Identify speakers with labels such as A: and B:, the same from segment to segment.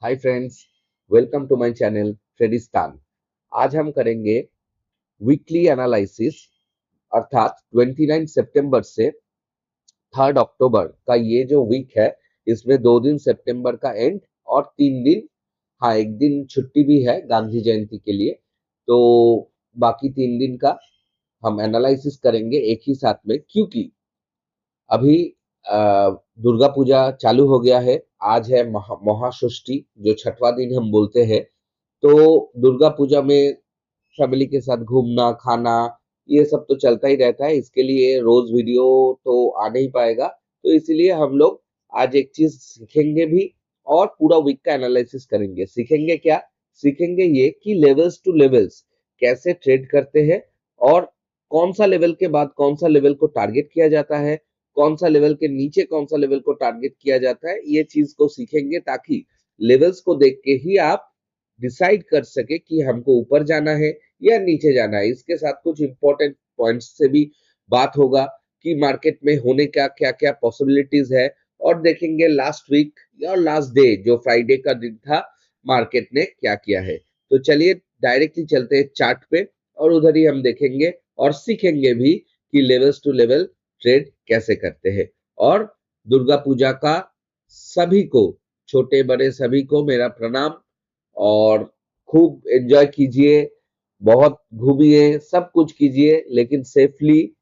A: Hi friends, welcome to my channel Tradistan. आज हम करेंगे वीकली एनालिसिस अर्थात 29 सितंबर से 3 अक्टूबर का ये जो वीक है, इसमें 2 दिन सितंबर का एंड और 3 दिन, हाँ एक दिन छुट्टी भी है गांधी जयंती के लिए। तो बाकी 3 दिन का हम एनालिसिस करेंगे एक ही साथ में, क्योंकि अभी दुर्गा पूजा चालू हो गया है। आज है महाषष्ठी, जो छठवां दिन हम बोलते हैं। तो दुर्गा पूजा में फैमिली के साथ घूमना खाना ये सब तो चलता ही रहता है। इसके लिए रोज वीडियो तो आ नहीं पाएगा, तो इसलिए हम लोग आज एक चीज सीखेंगे भी और पूरा वीक का एनालिसिस करेंगे। सीखेंगे क्या? सीखेंगे ये कि लेवल्स टू लेवल्स कैसे ट्रेड करते हैं और कौन सा लेवल के बाद कौन सा लेवल को टारगेट किया जाता है, कौन सा लेवल के नीचे कौन सा लेवल को टारगेट किया जाता है। ये चीज को सीखेंगे ताकि लेवल्स को देख के ही आप डिसाइड कर सके कि हमको ऊपर जाना है या नीचे जाना है। इसके साथ कुछ इंपॉर्टेंट पॉइंट्स से भी बात होगा कि मार्केट में होने का क्या क्या पॉसिबिलिटीज है, और देखेंगे लास्ट वीक या लास्ट डे जो फ्राइडे का दिन था, मार्केट ने क्या किया है। तो चलिए डायरेक्टली चलते हैं चार्ट पे, और उधर ही हम देखेंगे और सीखेंगे भी कि लेवल्स टू लेवल ट्रेड कैसे करते हैं। और दुर्गा पूजा का सभी को, छोटे बड़े सभी को मेरा प्रणाम। और खूब एंजॉय कीजिए, बहुत घूमिए, सब कुछ कीजिए, लेकिन सेफली,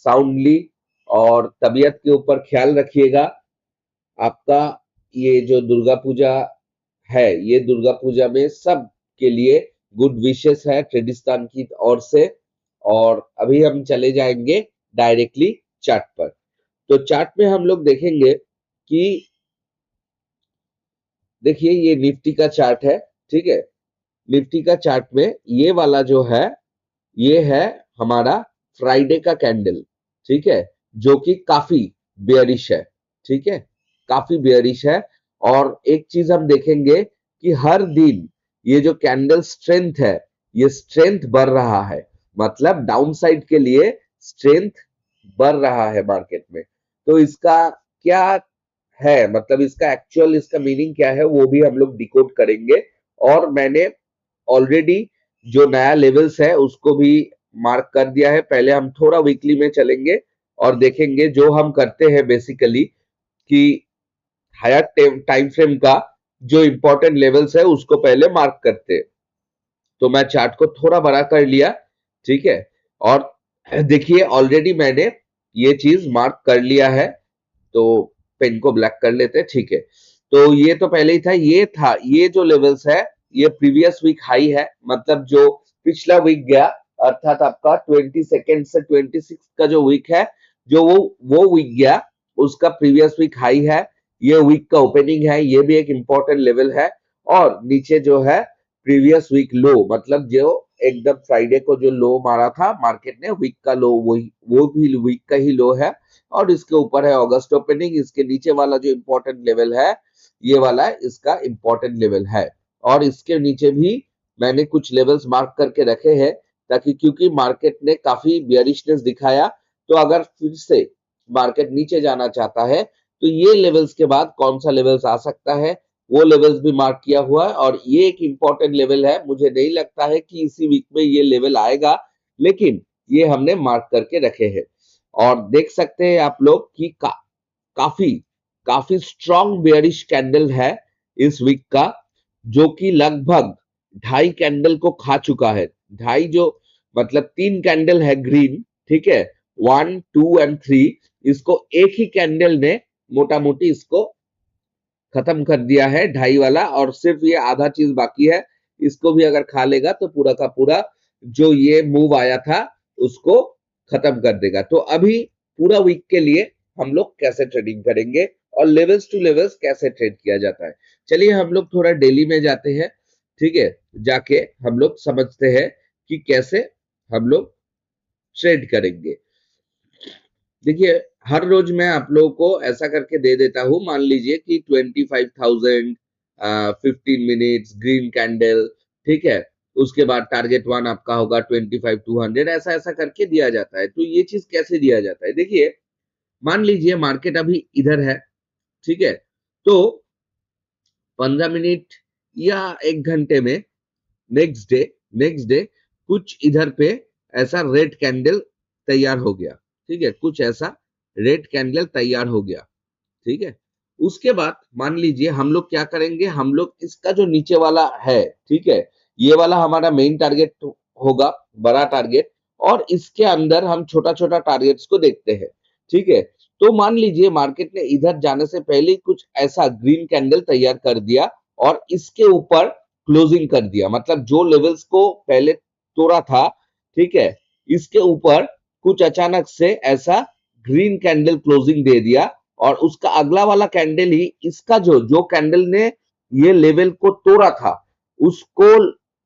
A: साउंडली, और तबीयत के ऊपर ख्याल रखिएगा। आपका ये जो दुर्गा पूजा है, ये दुर्गा पूजा में सब के लिए गुड विशेस है ट्रेडिस्तान की ओर से। और अभी हम चले जाएंगे डायरेक्टली चार्ट पर। तो चार्ट में हम लोग देखेंगे कि देखिए ये निफ्टी का चार्ट है, ठीक है। निफ्टी का चार्ट में ये वाला जो है, ये है हमारा फ्राइडे का कैंडल, ठीक है, जो कि काफी बेयरिश है, ठीक है, काफी बेयरिश है। और एक चीज हम देखेंगे कि हर दिन ये जो कैंडल स्ट्रेंथ है, ये स्ट्रेंथ बढ़ रहा है, मतलब डाउन साइड के लिए स्ट्रेंथ बढ़ रहा है मार्केट में। तो इसका क्या है, मतलब इसका एक्चुअल, इसका मीनिंग क्या है, वो भी हम लोग डिकोड करेंगे। और मैंने ऑलरेडी जो नया लेवल्स है उसको भी मार्क कर दिया है। पहले हम थोड़ा वीकली में चलेंगे और देखेंगे जो हम करते हैं बेसिकली कि हायर टाइम फ्रेम का जो इंपॉर्टेंट लेवल्स है उसको पहले मार्क करते हैं। तो मैं चार्ट को थोड़ा बड़ा कर लिया, ठीक है। और देखिए ऑलरेडी मैंने ये चीज मार्क कर लिया है। तो पेन को ब्लैक कर लेते हैं, ठीक है। तो ये तो पहले ही था, ये था, ये जो लेवल्स है ये प्रीवियस वीक हाई है, मतलब जो पिछला वीक गया, अर्थात आपका 22 से 26 का जो वीक है, जो वो वीक गया, उसका प्रीवियस वीक हाई है। ये वीक का ओपनिंग है, ये भी एक इंपॉर्टेंट लेवल है। और नीचे जो है प्रीवियस वीक लो, मतलब जो एकदम फ्राइडे को जो लो मारा था मार्केट ने, वीक का लो, वही वो भी वीक का ही लो है। और इसके ऊपर है अगस्त ओपनिंग। इसके नीचे वाला जो इंपॉर्टेंट लेवल है, ये वाला इसका इंपॉर्टेंट लेवल है। और इसके नीचे भी मैंने कुछ लेवल्स मार्क करके रखे हैं, ताकि क्योंकि मार्केट ने काफी बियरिशनेस दिखाया, तो अगर फिर से मार्केट नीचे जाना चाहता है तो ये लेवल्स के बाद कौन सा लेवल्स आ सकता है, वो लेवल्स भी मार्क किया हुआ है। और ये एक इंपॉर्टेंट लेवल है, मुझे नहीं लगता है कि इसी वीक में ये लेवल आएगा, लेकिन ये हमने मार्क करके रखे हैं। और देख सकते हैं आप लोग कि काफी काफी स्ट्रॉन्ग बेयरिश कैंडल है इस वीक का, जो कि लगभग 2.5 कैंडल को खा चुका है। ढाई जो, मतलब 3 कैंडल है ग्रीन, ठीक है, 1 2 एंड 3, इसको एक ही कैंडल ने मोटा मोटी इसको खत्म कर दिया है, ढाई वाला। और सिर्फ ये आधा चीज बाकी है, इसको भी अगर खा लेगा तो पूरा का पूरा जो ये मूव आया था उसको खत्म कर देगा। तो अभी पूरा वीक के लिए हम लोग कैसे ट्रेडिंग करेंगे और लेवल्स टू लेवल्स कैसे ट्रेड किया जाता है, चलिए हम लोग थोड़ा डेली में जाते हैं, ठीक है। जाके हम लोग समझते हैं कि कैसे हम लोग ट्रेड करेंगे। देखिए हर रोज मैं आप लोगों को ऐसा करके दे देता हूं, मान लीजिए कि 25,000, 15 मिनट्स ग्रीन कैंडल, ठीक है। उसके बाद टारगेट वन आपका होगा 25,200, ऐसा ऐसा करके दिया जाता है। तो ये चीज कैसे दिया जाता है, देखिए मान लीजिए मार्केट अभी इधर है, ठीक है। तो 15 मिनट या 1 घंटे में नेक्स्ट डे कुछ इधर पे ऐसा रेड कैंडल तैयार हो गया, ठीक है, कुछ ऐसा रेड कैंडल तैयार हो गया, ठीक है। उसके बाद मान लीजिए हम लोग क्या करेंगे, हम लोग इसका जो नीचे वाला है, ठीक है, ये वाला हमारा मेन टारगेट होगा, बड़ा टारगेट, और इसके अंदर हम छोटा छोटा टारगेट्स को देखते हैं, ठीक है। तो मान लीजिए मार्केट ने इधर जाने से पहले ही कुछ ऐसा ग्रीन कैंडल तैयार कर दिया और इसके ऊपर क्लोजिंग कर दिया, मतलब जो लेवल्स को पहले तोड़ा था, ठीक है, इसके ऊपर कुछ अचानक से ऐसा ग्रीन कैंडल क्लोजिंग दे दिया और उसका अगला वाला कैंडल ही इसका जो जो कैंडल ने ये लेवल को तोड़ा था उसको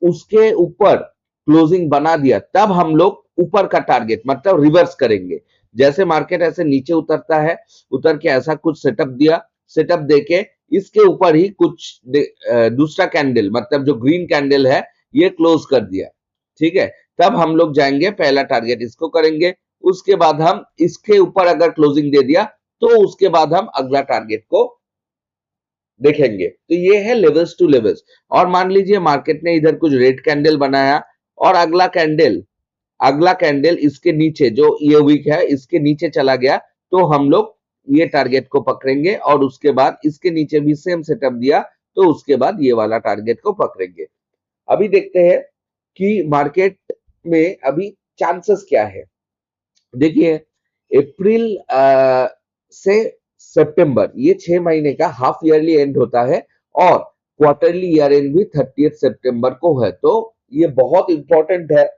A: उसके ऊपर क्लोजिंग बना दिया, तब हम लोग ऊपर का टारगेट मतलब रिवर्स करेंगे। जैसे मार्केट ऐसे नीचे उतरता है, उतर के ऐसा कुछ सेटअप दिया, सेटअप देके इसके ऊपर ही कुछ दूसरा कैंडल मतलब जो ग्रीन कैंडल है ये क्लोज कर दिया, ठीक है। तब हम लोग जाएंगे पहला टारगेट इसको करेंगे, उसके बाद हम इसके ऊपर अगर क्लोजिंग दे दिया तो उसके बाद हम अगला टारगेट को देखेंगे। तो ये है लेवल्स टू लेवल्स। और मान लीजिए मार्केट ने इधर कुछ रेड कैंडल बनाया और अगला कैंडल इसके नीचे जो ये वीक है इसके नीचे चला गया, तो हम लोग ये टारगेट को पकड़ेंगे और उसके बाद इसके नीचे भी सेम सेटअप दिया तो उसके बाद ये वाला टारगेट को पकड़ेंगे। अभी देखते हैं कि मार्केट में अभी चांसेस क्या है। देखिए अप्रैल से सितंबर ये 6 महीने का हाफ ईयरली एंड होता है और क्वार्टरली ईयर एंड भी 30 सितंबर को है। तो ये बहुत इंपॉर्टेंट है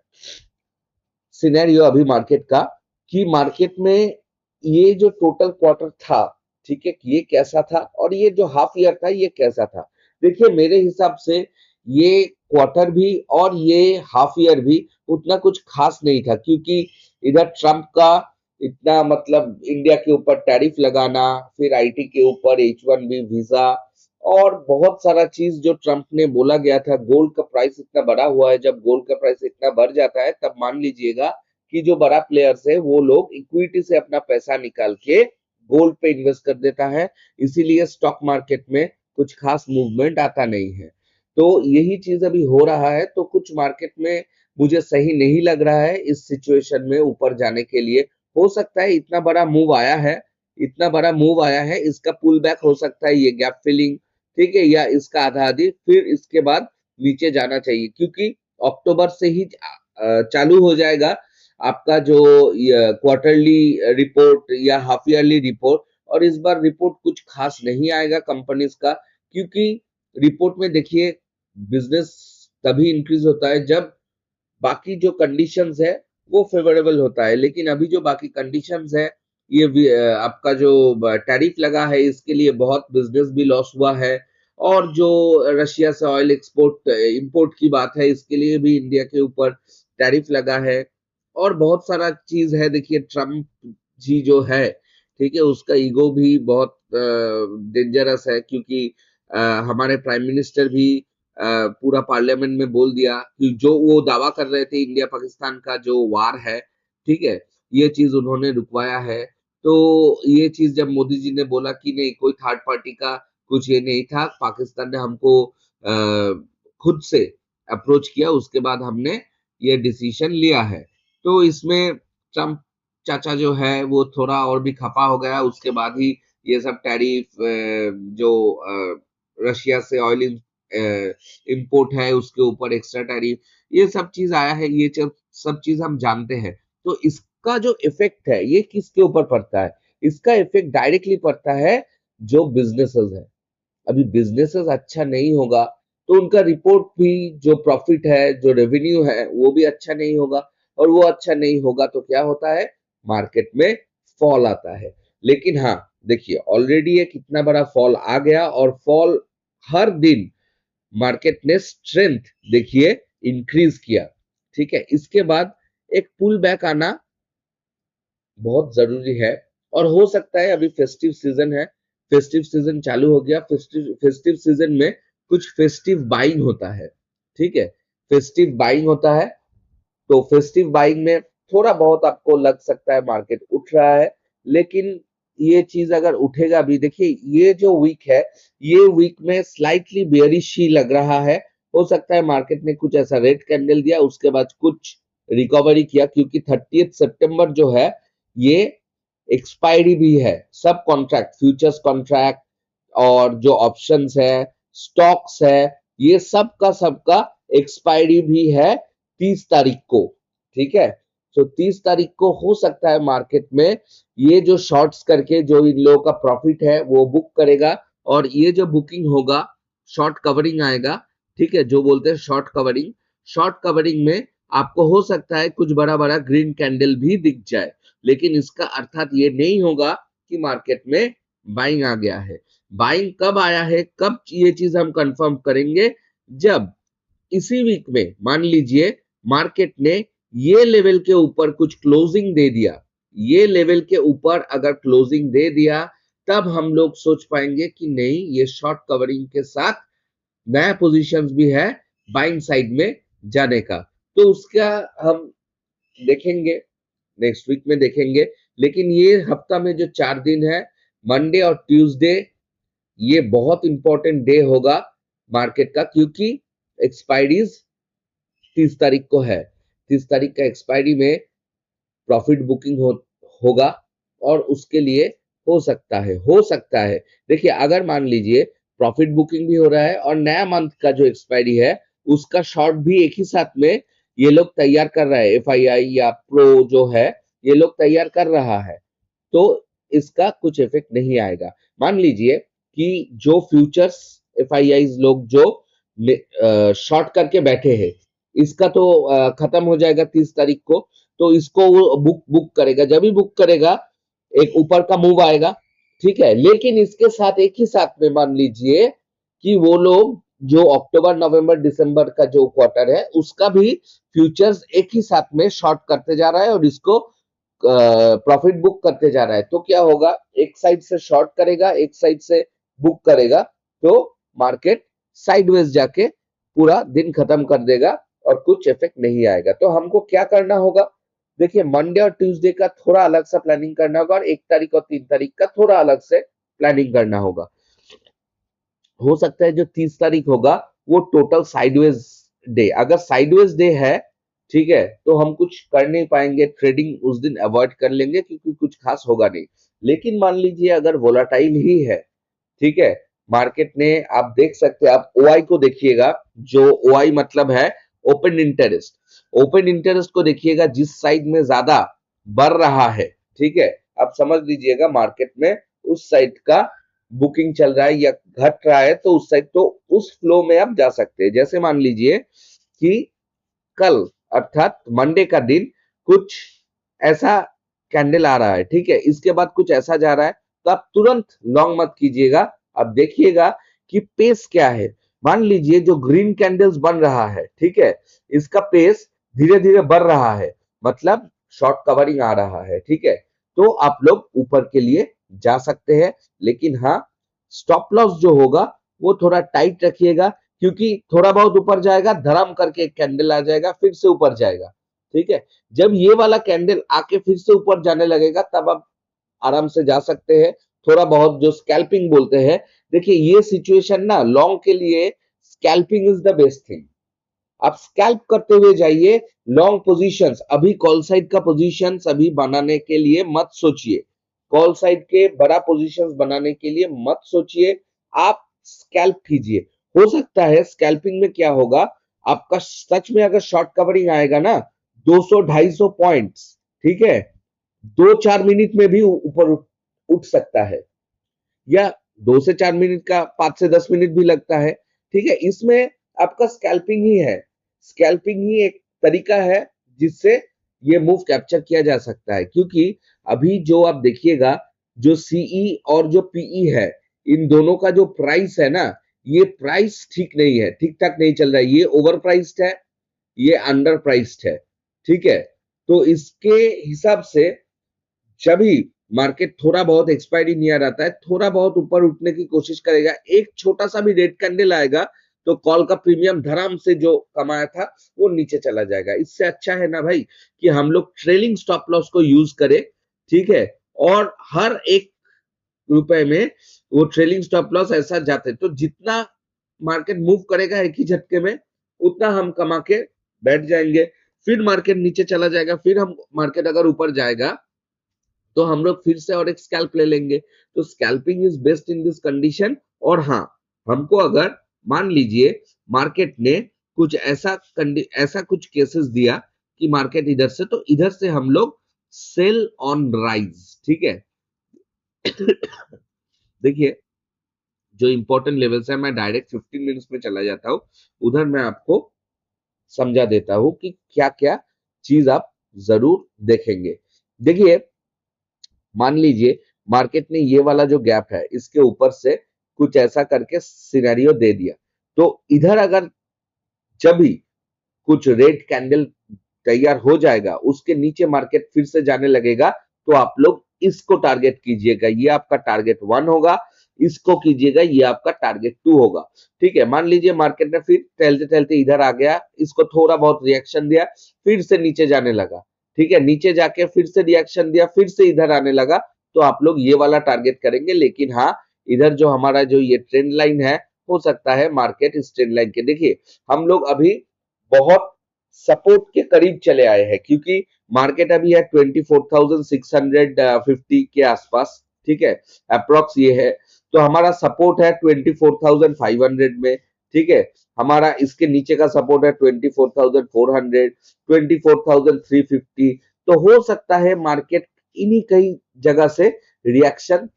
A: सिनेरियो अभी मार्केट का कि मार्केट में ये जो टोटल क्वार्टर था, ठीक है, ये कैसा था और ये जो हाफ ईयर था ये कैसा था। देखिए मेरे हिसाब से ये क्वार्टर भी और ये हाफ ईयर भी उतना कुछ खास नहीं था, क्योंकि इधर ट्रम्प का इतना मतलब इंडिया के ऊपर टैरिफ लगाना, फिर आईटी के ऊपर H1B वीजा और बहुत सारा चीज जो ट्रम्प ने बोला गया था। गोल्ड का प्राइस इतना बढ़ा हुआ है, जब गोल्ड का प्राइस इतना बढ़ जाता है तब मान लीजिएगा कि जो बड़ा प्लेयर्स है वो लोग इक्विटी से अपना पैसा निकाल के गोल्ड पे इन्वेस्ट कर देता है, इसीलिए स्टॉक मार्केट में कुछ खास मूवमेंट आता नहीं है। तो यही चीज अभी हो रहा है, तो कुछ मार्केट में मुझे सही नहीं लग रहा है इस सिचुएशन में ऊपर जाने के लिए। हो सकता है इतना बड़ा मूव आया है, इतना बड़ा मूव आया है, इसका पुल बैक हो सकता है, ये गैप फिलिंग, ठीक है, या इसका आधा आधी फिर इसके बाद नीचे जाना चाहिए, क्योंकि अक्टूबर से ही चालू हो जाएगा आपका जो क्वार्टरली रिपोर्ट या हाफ ईयरली रिपोर्ट। और इस बार रिपोर्ट कुछ खास नहीं आएगा कंपनीज का, क्योंकि रिपोर्ट में देखिए बिजनेस तभी इंक्रीज होता है जब बाकी जो कंडीशंस है वो फेवरेबल होता है। लेकिन अभी जो बाकी कंडीशंस है, ये आपका जो टैरिफ लगा है इसके लिए बहुत बिजनेस भी लॉस हुआ है, और जो रशिया से ऑयल एक्सपोर्ट इंपोर्ट की बात है इसके लिए भी इंडिया के ऊपर टैरिफ लगा है, और बहुत सारा चीज है। देखिए ट्रम्प जी जो है, ठीक है, उसका ईगो भी बहुत डेंजरस है, क्योंकि हमारे प्राइम मिनिस्टर भी पूरा पार्लियामेंट में बोल दिया कि जो वो दावा कर रहे थे इंडिया पाकिस्तान का जो वार है, ठीक है, ये चीज उन्होंने रुकवाया है। तो ये चीज जब मोदी जी ने बोला कि नहीं कोई थर्ड पार्टी का कुछ ये नहीं था, पाकिस्तान ने हमको खुद से अप्रोच किया, उसके बाद हमने ये डिसीजन लिया है। तो इसमें ट्रम्प चाचा जो है वो थोड़ा और भी खफा हो गया, उसके बाद ही ये सब टैरिफ जो रशिया से ऑयल इंपोर्ट है उसके ऊपर एक्स्ट्रा टैरिफ, ये सब चीज आया है, ये सब चीज हम जानते हैं। तो इसका जो इफेक्ट है ये किसके ऊपर पड़ता है? इसका इफेक्ट डायरेक्टली पड़ता है जो बिजनेसेस है। अभी बिजनेसेस अच्छा नहीं होगा तो उनका रिपोर्ट भी जो प्रॉफिट है जो रेवेन्यू है वो भी अच्छा नहीं होगा, और वो अच्छा नहीं होगा तो क्या होता है, मार्केट में फॉल आता है। लेकिन हाँ देखिए ऑलरेडी ये कितना बड़ा फॉल आ गया, और फॉल हर दिन मार्केट ने स्ट्रेंथ देखिए इंक्रीज किया, ठीक है। इसके बाद एक पुल बैक आना बहुत जरूरी है, और हो सकता है अभी फेस्टिव सीजन है, फेस्टिव सीजन चालू हो गया, फेस्टिव सीजन में कुछ फेस्टिव बाइंग होता है, ठीक है, फेस्टिव बाइंग होता है। तो फेस्टिव बाइंग में थोड़ा बहुत आपको लग सकता है मार्केट उठ रहा है, लेकिन ये चीज अगर उठेगा भी, देखिए ये जो वीक है, ये वीक में स्लाइटली बेयरिश ही लग रहा है। हो सकता है मार्केट ने कुछ ऐसा रेड कैंडल दिया, उसके बाद कुछ रिकवरी किया, क्योंकि 30 सितंबर जो है ये एक्सपायरी भी है। सब कॉन्ट्रैक्ट, फ्यूचर्स कॉन्ट्रैक्ट और जो ऑप्शंस है, स्टॉक्स है, ये सबका एक्सपायरी भी है 30 तारीख को। ठीक है, तो 30 तारीख को हो सकता है मार्केट में ये जो शॉर्ट्स करके जो इन लोगों का प्रॉफिट है वो बुक करेगा, और ये जो बुकिंग होगा शॉर्ट कवरिंग आएगा। ठीक है, जो बोलते हैं शॉर्ट कवरिंग, शॉर्ट कवरिंग में आपको हो सकता है कुछ बड़ा बड़ा ग्रीन कैंडल भी दिख जाए, लेकिन इसका अर्थात ये नहीं होगा कि मार्केट में बाइंग आ गया है। बाइंग कब आया है, कब ये चीज हम कंफर्म करेंगे, जब इसी वीक में मान लीजिए मार्केट ने ये लेवल के ऊपर कुछ क्लोजिंग दे दिया, ये लेवल के ऊपर अगर क्लोजिंग दे दिया, तब हम लोग सोच पाएंगे कि नहीं, ये शॉर्ट कवरिंग के साथ नया पोजीशंस भी है बाइंग साइड में जाने का। तो उसका हम देखेंगे, नेक्स्ट वीक में देखेंगे। लेकिन ये हफ्ता में जो 4 दिन है, मंडे और ट्यूसडे, ये बहुत इंपॉर्टेंट डे होगा मार्केट का, क्योंकि एक्सपायरीज 30 तारीख को है। 30 तारीख का एक्सपायरी में प्रॉफिट बुकिंग होगा, और उसके लिए हो सकता है देखिए, अगर मान लीजिए प्रॉफिट बुकिंग भी हो रहा है और नया मंथ का जो एक्सपायरी है उसका शॉर्ट भी एक ही साथ में ये लोग तैयार कर रहा है, एफआईआई या प्रो जो है ये लोग तैयार कर रहा है, तो इसका कुछ इफेक्ट नहीं आएगा। मान लीजिए कि जो फ्यूचर्स एफआईआई लोग जो शॉर्ट करके बैठे हैं, इसका तो खत्म हो जाएगा 30 तारीख को, तो इसको वो बुक करेगा। जब भी बुक करेगा एक ऊपर का मूव आएगा। ठीक है, लेकिन इसके साथ एक ही साथ में मान लीजिए कि वो लोग जो अक्टूबर नवंबर दिसंबर का जो क्वार्टर है उसका भी फ्यूचर्स एक ही साथ में शॉर्ट करते जा रहा है और इसको प्रॉफिट बुक करते जा रहा है। तो क्या होगा, एक साइड से शॉर्ट करेगा, एक साइड से बुक करेगा, तो मार्केट साइडवेज जाके पूरा दिन खत्म कर देगा और कुछ इफेक्ट नहीं आएगा। तो हमको क्या करना होगा, देखिए मंडे और ट्यूसडे का थोड़ा अलग सा प्लानिंग करना होगा, और 1 तारीख और 3 तारीख का थोड़ा अलग से प्लानिंग करना होगा। हो सकता है जो 30 तारीख होगा वो टोटल साइडवेज डे, अगर साइडवेज डे है, ठीक है, तो हम कुछ कर नहीं पाएंगे, ट्रेडिंग उस दिन अवॉइड कर लेंगे क्योंकि कुछ खास होगा नहीं। लेकिन मान लीजिए अगर वोलाटाइल ही है, ठीक है, मार्केट ने, आप देख सकते हैं, आप ओआई को देखिएगा, जो ओआई मतलब है ओपन इंटरेस्ट, ओपन इंटरेस्ट को देखिएगा, जिस साइड में ज्यादा बढ़ रहा है, ठीक है, आप समझ लीजिएगा मार्केट में उस साइड का बुकिंग चल रहा है या घट रहा है, तो उस साइड, तो उस फ्लो में आप जा सकते हैं। जैसे मान लीजिए कि कल अर्थात मंडे का दिन कुछ ऐसा कैंडल आ रहा है, ठीक है, इसके बाद कुछ ऐसा जा रहा है, तो आप तुरंत लॉन्ग मत कीजिएगा। आप देखिएगा कि पेस क्या है। मान लीजिए जो ग्रीन कैंडल्स बन रहा है, ठीक है, इसका पेस धीरे धीरे बढ़ रहा है, मतलब शॉर्ट कवरिंग आ रहा है, ठीक है, तो आप लोग ऊपर के लिए जा सकते हैं। लेकिन हाँ, स्टॉप लॉस जो होगा वो थोड़ा टाइट रखिएगा, क्योंकि थोड़ा बहुत ऊपर जाएगा, धड़म करके एक कैंडल आ जाएगा, फिर से ऊपर जाएगा। ठीक है, जब ये वाला कैंडल आके फिर से ऊपर जाने लगेगा, तब आप आराम से जा सकते हैं। थोड़ा बहुत जो स्कैल्पिंग बोलते हैं, देखिए ये सिचुएशन ना लॉन्ग के लिए scalping is the best thing. आप स्कैल्प करते हुए जाइए, लॉन्ग पोजीशंस, अभी कॉल साइड का पोजीशंस अभी बनाने के लिए मत सोचिए, कॉल साइड के बड़ा पोजीशंस बनाने के लिए मत सोचिए, आप स्कैल्प कीजिए। हो सकता है स्कैल्पिंग में क्या होगा, आपका सच में अगर शॉर्ट कवरिंग आएगा ना 200-250 पॉइंट्स, ठीक है, 2-4 मिनट में भी ऊपर उठ सकता है, या 2 से 4 मिनट का 5 से 10 मिनट भी लगता है। ठीक है, इसमें आपका स्कैल्पिंग ही है, स्कैल्पिंग ही एक तरीका है जिससे ये मूव कैप्चर किया जा सकता है। क्योंकि अभी जो आप देखिएगा, जो सीई और जो पीई है, इन दोनों का जो प्राइस है ना, ये प्राइस ठीक नहीं है, ठीक ठाक नहीं चल रहा है, ये ओवर प्राइस्ड है, ये अंडर प्राइस्ड है। ठीक है, तो इसके हिसाब से जब भी मार्केट थोड़ा बहुत एक्सपायरी नियर आता है, थोड़ा बहुत ऊपर उठने की कोशिश करेगा, एक छोटा सा भी रेड कैंडल आएगा तो कॉल का प्रीमियम धड़ाम से जो कमाया था वो नीचे चला जाएगा। इससे अच्छा है ना भाई कि हम लोग ट्रेलिंग स्टॉप लॉस को यूज करें, ठीक है, और हर एक रुपए में वो ट्रेलिंग स्टॉप लॉस ऐसा जाते, तो जितना मार्केट मूव करेगा एक ही झटके में उतना हम कमा के बैठ जाएंगे। फिर मार्केट नीचे चला जाएगा, फिर हम मार्केट अगर ऊपर जाएगा तो हम लोग फिर से और एक स्कैल्प ले लेंगे। तो scalping is best in this condition. और हाँ, हमको अगर मान लीजिए मार्केट ने कुछ ऐसा कुछ केसेस दिया कि मार्केट इधर से, तो इधर से हम लोग सेल ऑन राइज, ठीक है। देखिए जो इंपॉर्टेंट लेवल्स है, मैं डायरेक्ट 15 मिनट्स में चला जाता हूँ, उधर मैं आपको समझा देता हूँ कि क्या क्या चीज आप जरूर देखेंगे। देखिए मान लीजिए मार्केट ने ये वाला जो गैप है इसके ऊपर से कुछ ऐसा करके सिनेरियो दे दिया, तो इधर अगर जब भी कुछ रेड कैंडल तैयार हो जाएगा, उसके नीचे मार्केट फिर से जाने लगेगा, तो आप लोग इसको टारगेट कीजिएगा, ये आपका टारगेट 1 होगा। इसको कीजिएगा, ये आपका टारगेट 2 होगा। ठीक है, मान लीजिए मार्केट ने फिर टहलते टहलते इधर आ गया, इसको थोड़ा बहुत रिएक्शन दिया, फिर से नीचे जाने लगा। ठीक है, नीचे जाके फिर से रिएक्शन दिया, फिर से इधर आने लगा, तो आप लोग ये वाला टारगेट करेंगे। लेकिन हाँ, इधर जो हमारा जो ये ट्रेंड लाइन है, हो सकता है मार्केट इस ट्रेंड लाइन के, देखिए हम लोग अभी बहुत सपोर्ट के करीब चले आए हैं, क्योंकि मार्केट अभी है 24,650 के आसपास। ठीक है, अप्रोक्स ये है, तो हमारा सपोर्ट है 24,500 में। ठीक है, हमारा इसके नीचे का सपोर्ट है 24,400, 24,350। तो हो सकता है मार्केट इन्हीं कई जगह से रिएक्शन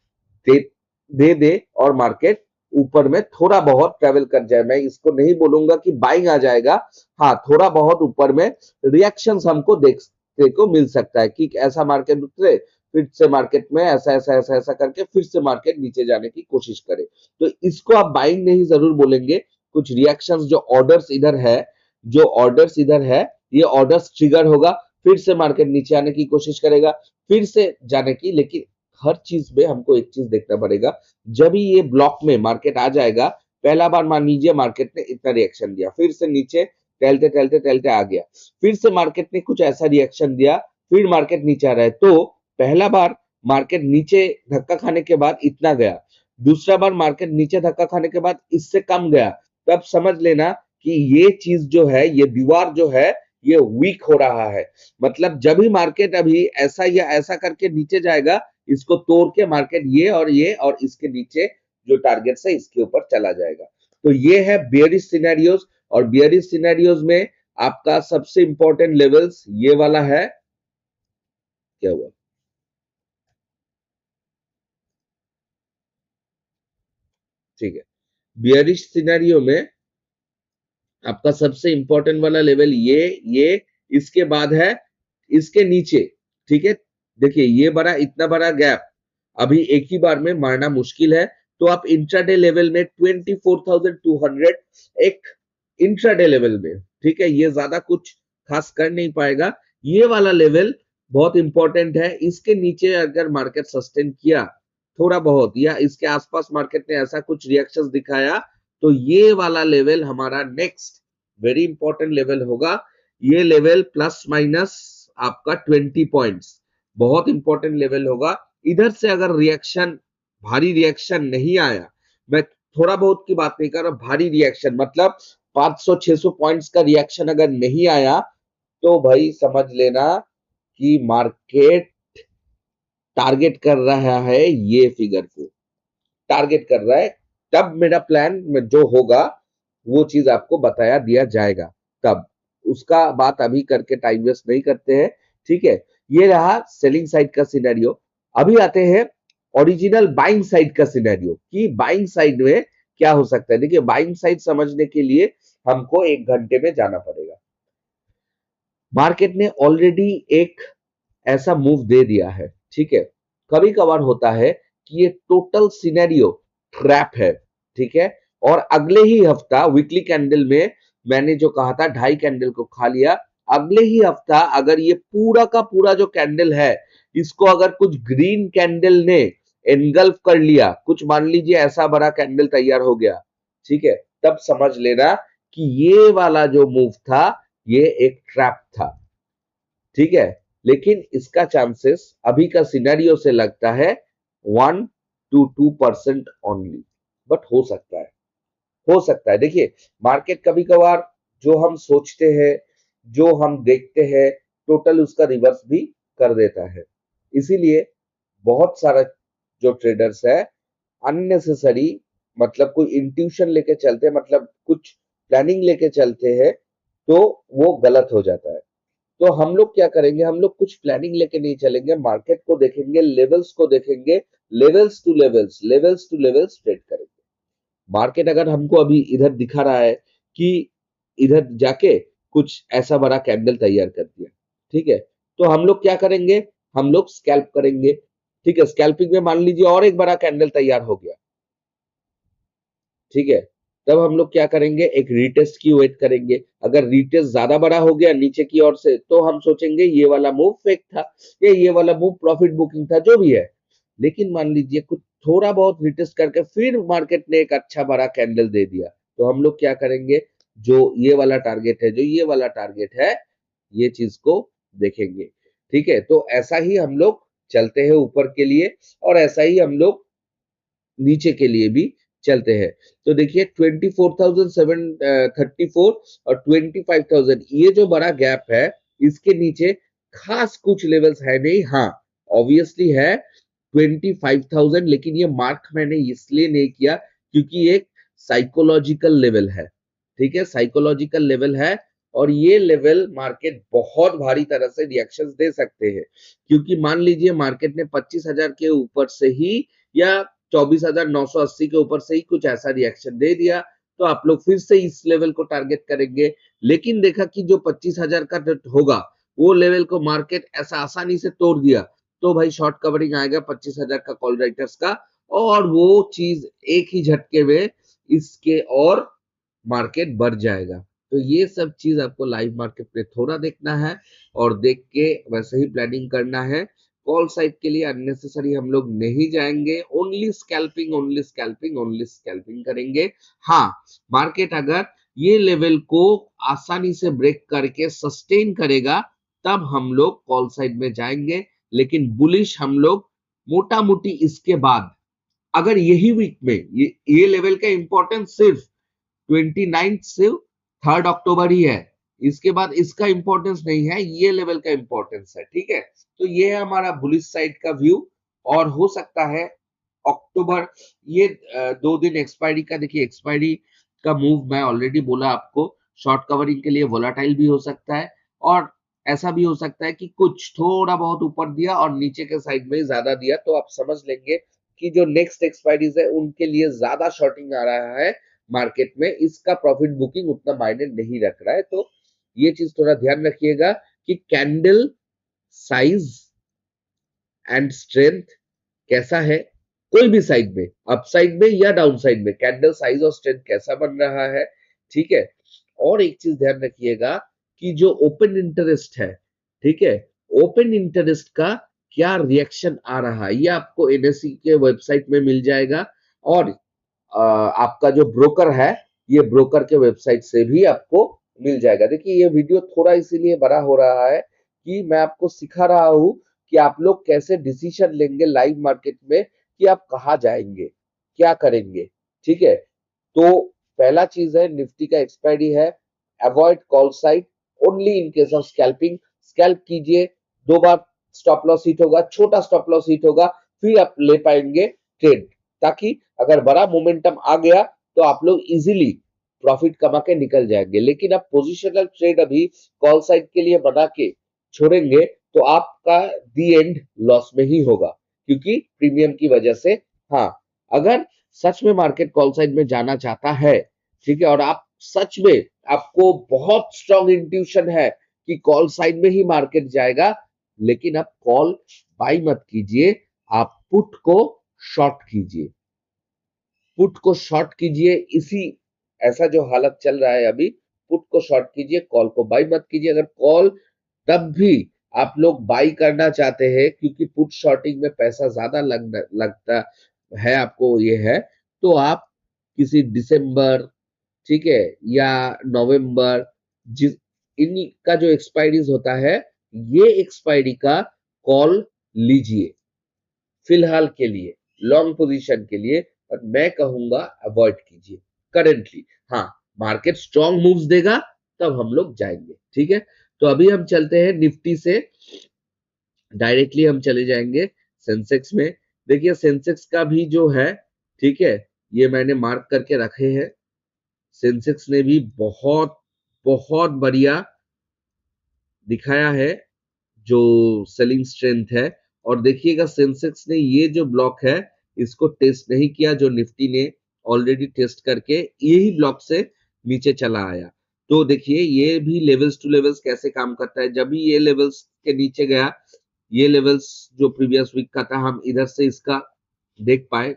A: दे दे और मार्केट ऊपर में थोड़ा बहुत ट्रेवल कर जाए। मैं इसको नहीं बोलूंगा कि बाइंग आ जाएगा, हाँ थोड़ा बहुत ऊपर में रिएक्शंस हमको देखने को मिल सकता है कि ऐसा मार्केट उतरे, फिर से मार्केट में ऐसा ऐसा ऐसा ऐसा करके फिर से मार्केट नीचे जाने की कोशिश करे। तो इसको आप बाइंग नहीं जरूर बोलेंगे, कुछ रिएक्शंस जो ऑर्डर्स इधर है, जो ऑर्डर्स इधर है, ये ऑर्डर्स ट्रिगर होगा, फिर से मार्केट नीचे आने की कोशिश करेगा, फिर से जाने की। लेकिन हर चीज में हमको एक चीज देखना पड़ेगा, जब ही ये ब्लॉक में मार्केट आ जाएगा, पहला बार मान लीजिए मार्केट ने इतना रिएक्शन दिया, फिर से नीचे टहलते टहलते टहलते आ गया, फिर से मार्केट ने कुछ ऐसा रिएक्शन दिया, फिर मार्केट नीचे आ रहा है, तो पहला बार मार्केट नीचे धक्का खाने के बाद इतना गया, दूसरा बार मार्केट नीचे धक्का खाने के बाद इससे कम गया, तब समझ लेना कि ये चीज जो है, ये दीवार जो है, ये वीक हो रहा है। मतलब जब भी मार्केट अभी ऐसा या ऐसा करके नीचे जाएगा, इसको तोड़ के मार्केट ये और इसके नीचे जो टारगेट है इसके ऊपर चला जाएगा। तो ये है बियरिश सिनेरियोस, और बियरिश सिनेरियोस में आपका सबसे इंपॉर्टेंट लेवल्स ये वाला है। क्या हुआ? ठीक है, बियरिश सिनेरियो में आपका सबसे इंपॉर्टेंट वाला लेवल ये इसके बाद है इसके नीचे। ठीक है, देखिए ये बड़ा इतना बड़ा गैप अभी एक ही बार में मारना मुश्किल है, तो आप इंट्राडे लेवल में 24,200 एक इंट्राडे लेवल में, ठीक है, ये ज्यादा कुछ खास कर नहीं पाएगा। ये वाला लेवल बहुत इंपॉर्टेंट है, इसके नीचे अगर मार्केट सस्टेन किया थोड़ा बहुत या इसके आसपास मार्केट ने ऐसा कुछ रिएक्शंस दिखाया, तो ये वाला लेवल हमारा नेक्स्ट वेरी इंपॉर्टेंट लेवल होगा। ये लेवल प्लस माइनस आपका 20 पॉइंट्स बहुत इंपॉर्टेंट लेवल होगा। इधर से अगर रिएक्शन, भारी रिएक्शन नहीं आया, मैं थोड़ा बहुत की बात नहीं कर रहा, भारी रिएक्शन मतलब 500-600 पॉइंट्स का रिएक्शन अगर नहीं आया, तो भाई समझ लेना कि मार्केट टारगेट कर रहा है ये फिगर को, टारगेट कर रहा है। तब मेरा प्लान जो होगा वो चीज आपको बताया दिया जाएगा, तब उसका बात अभी करके टाइम वेस्ट नहीं करते हैं। ठीक है, ये रहा सेलिंग साइड का सिनेरियो। अभी आते हैं ओरिजिनल बाइंग साइड का सिनेरियो कि बाइंग साइड में क्या हो सकता है। देखिए बाइंग साइड समझने के लिए हमको 1 घंटे में जाना पड़ेगा। मार्केट ने ऑलरेडी एक ऐसा मूव दे दिया है, ठीक है। कभी कभार होता है कि ये टोटल सिनेरियो ट्रैप है, ठीक है, और अगले ही हफ्ता वीकली कैंडल में मैंने जो कहा था 2.5 कैंडल को खा लिया, अगले ही हफ्ता अगर ये पूरा का पूरा जो कैंडल है इसको अगर कुछ ग्रीन कैंडल ने एनगल्फ कर लिया, कुछ मान लीजिए ऐसा बड़ा कैंडल तैयार हो गया, ठीक है, तब समझ लेना कि ये वाला जो मूव था ये एक ट्रैप था। ठीक है, लेकिन इसका चांसेस अभी का सिनेरियो से लगता है 1 to 2% ओनली, बट हो सकता है, हो सकता है। देखिए मार्केट कभी कभार जो हम सोचते हैं, जो हम देखते हैं, टोटल उसका रिवर्स भी कर देता है। इसीलिए बहुत सारा जो ट्रेडर्स है अननेसेसरी, मतलब कोई इंट्यूशन लेके चलते हैं, मतलब कुछ प्लानिंग लेके चलते हैं, तो वो गलत हो जाता है। तो हम लोग क्या करेंगे, हम लोग कुछ प्लानिंग लेके नहीं चलेंगे, मार्केट को देखेंगे, लेवल्स को देखेंगे, levels two levels, levels two levels trade करेंगे। मार्केट अगर हमको अभी इधर दिखा रहा है कि इधर जाके कुछ ऐसा बड़ा कैंडल तैयार कर दिया, ठीक है, तो हम लोग क्या करेंगे, हम लोग स्कैल्प करेंगे। ठीक है, स्कैल्पिंग में मान लीजिए और एक बड़ा कैंडल तैयार हो गया, ठीक है, तब हम लोग क्या करेंगे, एक रीटेस्ट की वेट करेंगे। अगर रीटेस्ट ज्यादा बड़ा हो गया नीचे की ओर से, तो हम सोचेंगे ये वाला मूव फेक था या ये वाला मूव प्रॉफिट बुकिंग था, जो भी है। लेकिन मान लीजिए कुछ थोड़ा बहुत रिटेस्ट करके फिर मार्केट ने एक अच्छा बड़ा कैंडल दे दिया, तो हम लोग क्या करेंगे, जो ये वाला टारगेट है, जो ये वाला टारगेट है, ये चीज को देखेंगे। ठीक है, तो ऐसा ही हम लोग चलते हैं ऊपर के लिए, और ऐसा ही हम लोग नीचे के लिए भी चलते हैं। तो देखिए 24,734 और 25,000, ये जो बड़ा गैप है, इसके नीचे खास कुछ लेवल्स है नहीं। हाँ, ऑब्वियसली है 25,000, लेकिन ये मार्क मैंने इसलिए नहीं किया क्योंकि एक साइकोलॉजिकल लेवल है। ठीक है, साइकोलॉजिकल लेवल है, और ये लेवल मार्केट बहुत भारी तरह से रिएक्शंस दे सकते हैं। क्योंकि मान लीजिए मार्केट ने 25,000 के ऊपर से ही या 24,980 के ऊपर से ही कुछ ऐसा रिएक्शन दे दिया, तो आप लोग फिर से इस लेवल को टारगेट करेंगे। लेकिन देखा कि जो 25,000 का होगा, वो लेवल को मार्केट ऐसा आसानी से तोड़ दिया, तो भाई शॉर्ट कवरिंग आएगा 25,000 का कॉल राइटर्स का, और वो चीज एक ही झटके में इसके और मार्केट बढ़ जाएगा। तो ये सब चीज आपको लाइव मार्केट में थोड़ा देखना है, और देख के वैसे ही प्लानिंग करना है। कॉल साइड के लिए अननेसेसरी हम लोग नहीं जाएंगे, only scalping, only scalping, only scalping करेंगे। हाँ, मार्केट अगर ये लेवल को आसानी से ब्रेक करके सस्टेन करेगा, तब हम लोग कॉल साइड में जाएंगे। लेकिन बुलिश हम लोग मोटा मोटी इसके बाद, अगर यही वीक में ये लेवल का इंपॉर्टेंस सिर्फ 29 से 3 अक्टूबर ही है, इसके बाद इसका इंपॉर्टेंस नहीं है, ये लेवल का इंपॉर्टेंस है। ठीक है, तो ये है हमारा बुलिश साइड का व्यू। और हो सकता है अक्टूबर, ये 2 दिन एक्सपायरी का, देखिए एक्सपायरी का मूव मैं ऑलरेडी बोला आपको, शॉर्ट कवरिंग के लिए वोलाटाइल भी हो सकता है, और ऐसा भी हो सकता है कि कुछ थोड़ा बहुत ऊपर दिया और नीचे के साइड में ज्यादा दिया, तो आप समझ लेंगे कि जो नेक्स्ट एक्सपायरीज है उनके लिए ज्यादा शॉर्टिंग आ रहा है मार्केट में, इसका प्रॉफिट बुकिंग उतना मायने नहीं रख रहा है। तो ये चीज थोड़ा ध्यान रखिएगा कि कैंडल साइज एंड स्ट्रेंथ कैसा है, कोई भी साइड में, अप साइड में या डाउन साइड में, कैंडल साइज और स्ट्रेंथ कैसा बन रहा है। ठीक है, और एक चीज ध्यान रखिएगा कि जो ओपन इंटरेस्ट है, ठीक है, ओपन इंटरेस्ट का क्या रिएक्शन आ रहा है, ये आपको एनएससी के वेबसाइट में मिल जाएगा, और आपका जो ब्रोकर है, ये ब्रोकर के वेबसाइट से भी आपको मिल जाएगा। देखिए ये वीडियो थोड़ा इसीलिए बड़ा हो रहा है कि मैं आपको सिखा रहा हूं कि आप लोग कैसे डिसीजन लेंगे लाइव मार्केट में, कि आप कहाँ जाएंगे, क्या करेंगे। ठीक है, तो पहला चीज है, निफ्टी का एक्सपायरी है, avoid call side only in case of scalping. Scalp कीजिए, 2 बार स्टॉप लॉस हिट होगा, छोटा स्टॉप लॉस हिट होगा, फिर आप ले पाएंगे ट्रेड, ताकि अगर बड़ा मोमेंटम आ गया तो आप लोग इजीली प्रॉफिट कमा के निकल जाएंगे। लेकिन आप पोजिशनल ट्रेड अभी कॉल साइड के लिए बना के छोड़ेंगे, तो आपका दी एंड लॉस में ही होगा, क्योंकि प्रीमियम की वजह से। हाँ, अगर सच में मार्केट कॉल साइड में जाना चाहता है, ठीक है, और आप सच में, आपको बहुत स्ट्रॉन्ग इंट्यूशन है कि कॉल साइड में ही मार्केट जाएगा, लेकिन आप कॉल बाई मत कीजिए, आप पुट को शॉर्ट कीजिए, पुट को शॉर्ट कीजिए। इसी ऐसा जो हालत चल रहा है अभी, पुट को शॉर्ट कीजिए, कॉल को बाई मत कीजिए। अगर कॉल तब भी आप लोग बाई करना चाहते हैं क्योंकि पुट शॉर्टिंग में पैसा ज्यादा लगता है आपको, ये है, तो आप किसी दिसंबर, ठीक है, या नवंबर, जिस इनका जो एक्सपायरीज होता है, ये एक्सपायरी का कॉल लीजिए फिलहाल के लिए, लॉन्ग पोजीशन के लिए, और मैं कहूंगा अवॉइड कीजिए करेंटली। हाँ, मार्केट स्ट्रॉन्ग मूव्स देगा तब हम लोग जाएंगे, ठीक है। तो अभी हम चलते हैं निफ्टी से, डायरेक्टली हम चले जाएंगे सेंसेक्स में। देखिए सेंसेक्स का भी जो है, ठीक है, ये मैंने मार्क करके रखे हैं। सेंसेक्स ने भी बहुत बहुत बढ़िया दिखाया है जो सेलिंग स्ट्रेंथ है। और देखिएगा सेंसेक्स ने ये जो ब्लॉक है इसको टेस्ट नहीं किया, जो निफ्टी ने ऑलरेडी टेस्ट करके यही ब्लॉक से नीचे चला आया। तो देखिए ये भी लेवल्स टू लेवल्स कैसे काम करता है। जब भी ये लेवल्स के नीचे गया, ये लेवल्स जो प्रीवियस वीक का था, हम इधर से इसका देख पाए,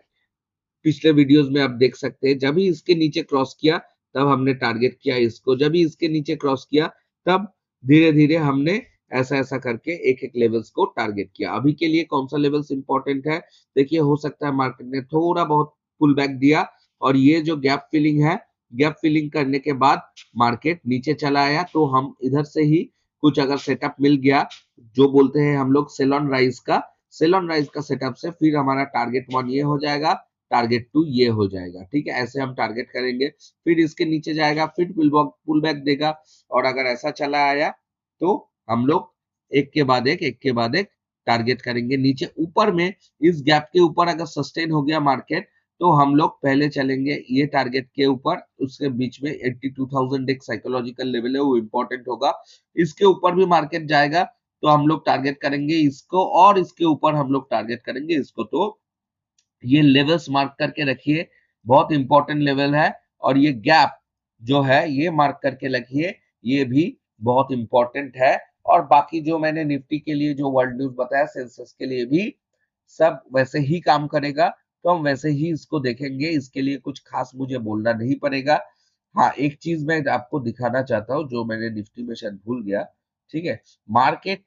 A: पिछले वीडियोस में आप देख सकते हैं। जब ही इसके नीचे क्रॉस किया तब हमने टारगेट किया इसको, जब ही इसके नीचे क्रॉस किया तब धीरे धीरे हमने ऐसा ऐसा करके एक एक लेवल्स को टारगेट किया। अभी के लिए कौन सा लेवल्स इंपॉर्टेंट है, देखिए हो सकता है मार्केट ने थोड़ा बहुत पुल बैक दिया, और ये जो गैप फिलिंग है, गैप फिलिंग करने के बाद मार्केट नीचे चला आया, तो हम इधर से ही कुछ अगर सेटअप मिल गया, जो बोलते हैं हम लोग सेल ऑन राइज का, सेल ऑन राइज का सेटअप से फिर हमारा टारगेट 1 ये हो जाएगा, टारगेट 2 ये हो जाएगा, ठीक है। ऐसे हम टारगेट करेंगे, फिर इसके नीचे जाएगा, फिर पुल बैक देगा, और अगर ऐसा चला आया तो हम लोग एक के बाद एक टारगेट करेंगे नीचे। ऊपर में इस गैप के ऊपर अगर सस्टेन हो गया मार्केट, तो हम लोग पहले चलेंगे ये टारगेट के ऊपर, उसके बीच में 82,000 एक साइकोलॉजिकल लेवल है, वो इंपॉर्टेंट होगा। इसके ऊपर भी मार्केट जाएगा तो हम लोग टारगेट करेंगे इसको, और इसके ऊपर हम लोग टारगेट करेंगे इसको। तो ये लेवल्स मार्क करके रखिए, बहुत इंपॉर्टेंट लेवल है। और ये गैप जो है ये मार्क करके रखिए, ये भी बहुत इंपॉर्टेंट है। और बाकी जो मैंने निफ्टी के लिए जो वर्ल्ड न्यूज बताया, सेंसेक्स के लिए भी सब वैसे ही काम करेगा, तो हम वैसे ही इसको देखेंगे, इसके लिए कुछ खास मुझे बोलना नहीं पड़ेगा। हाँ, एक चीज मैं आपको दिखाना चाहता हूँ जो मैंने निफ्टी में शायद भूल गया, ठीक है। मार्केट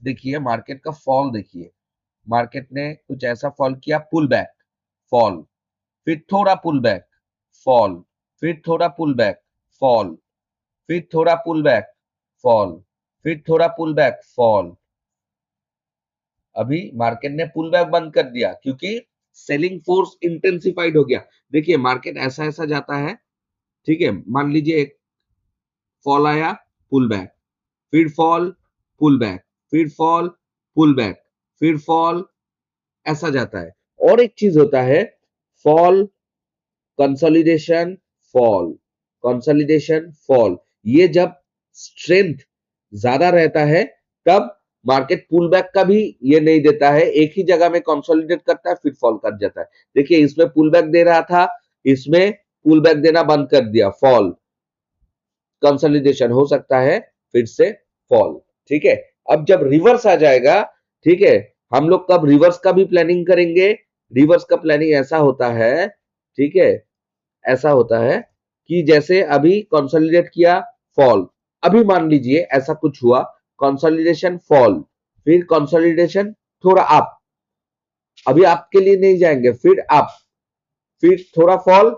A: देखिए, मार्केट का फॉल देखिए, मार्केट ने कुछ ऐसा फॉल किया, पुल बैक, फॉल, फिर थोड़ा पुल बैक, फॉल, फिर थोड़ा पुल बैक, फॉल, फिर थोड़ा पुल बैक, फॉल, फिर थोड़ा पुल बैक, फॉल। अभी मार्केट ने पुल बैक बंद कर दिया क्योंकि सेलिंग फोर्स इंटेंसिफाइड हो गया। देखिए मार्केट ऐसा ऐसा जाता है, ठीक है, मान लीजिए एक फॉल आया, पुल बैक, फिर फॉल, पुल बैक, फिर फॉल, पुल बैक, फिर फॉल, ऐसा जाता है। और एक चीज होता है, fall, consolidation, fall, consolidation, fall. ये जब स्ट्रेंथ ज्यादा रहता है तब मार्केट पुल बैक का भी ये नहीं देता है, एक ही जगह में कंसोलिडेट करता है फिर फॉल कर जाता है। देखिए इसमें पुल बैक दे रहा था, इसमें पुल बैक देना बंद कर दिया, फॉल, कंसोलिडेशन हो सकता है, फिर से फॉल, ठीक है। अब जब रिवर्स आ जाएगा, ठीक है, हम लोग कब रिवर्स का भी प्लानिंग करेंगे। रिवर्स का प्लानिंग ऐसा होता है, ठीक है, ऐसा होता है कि जैसे अभी कंसोलिडेट किया, फॉल, अभी मान लीजिए ऐसा कुछ हुआ, कंसोलिडेशन, फॉल, फिर कंसोलिडेशन, थोड़ा अप, अभी आपके लिए नहीं जाएंगे, फिर अप, फिर थोड़ा फॉल,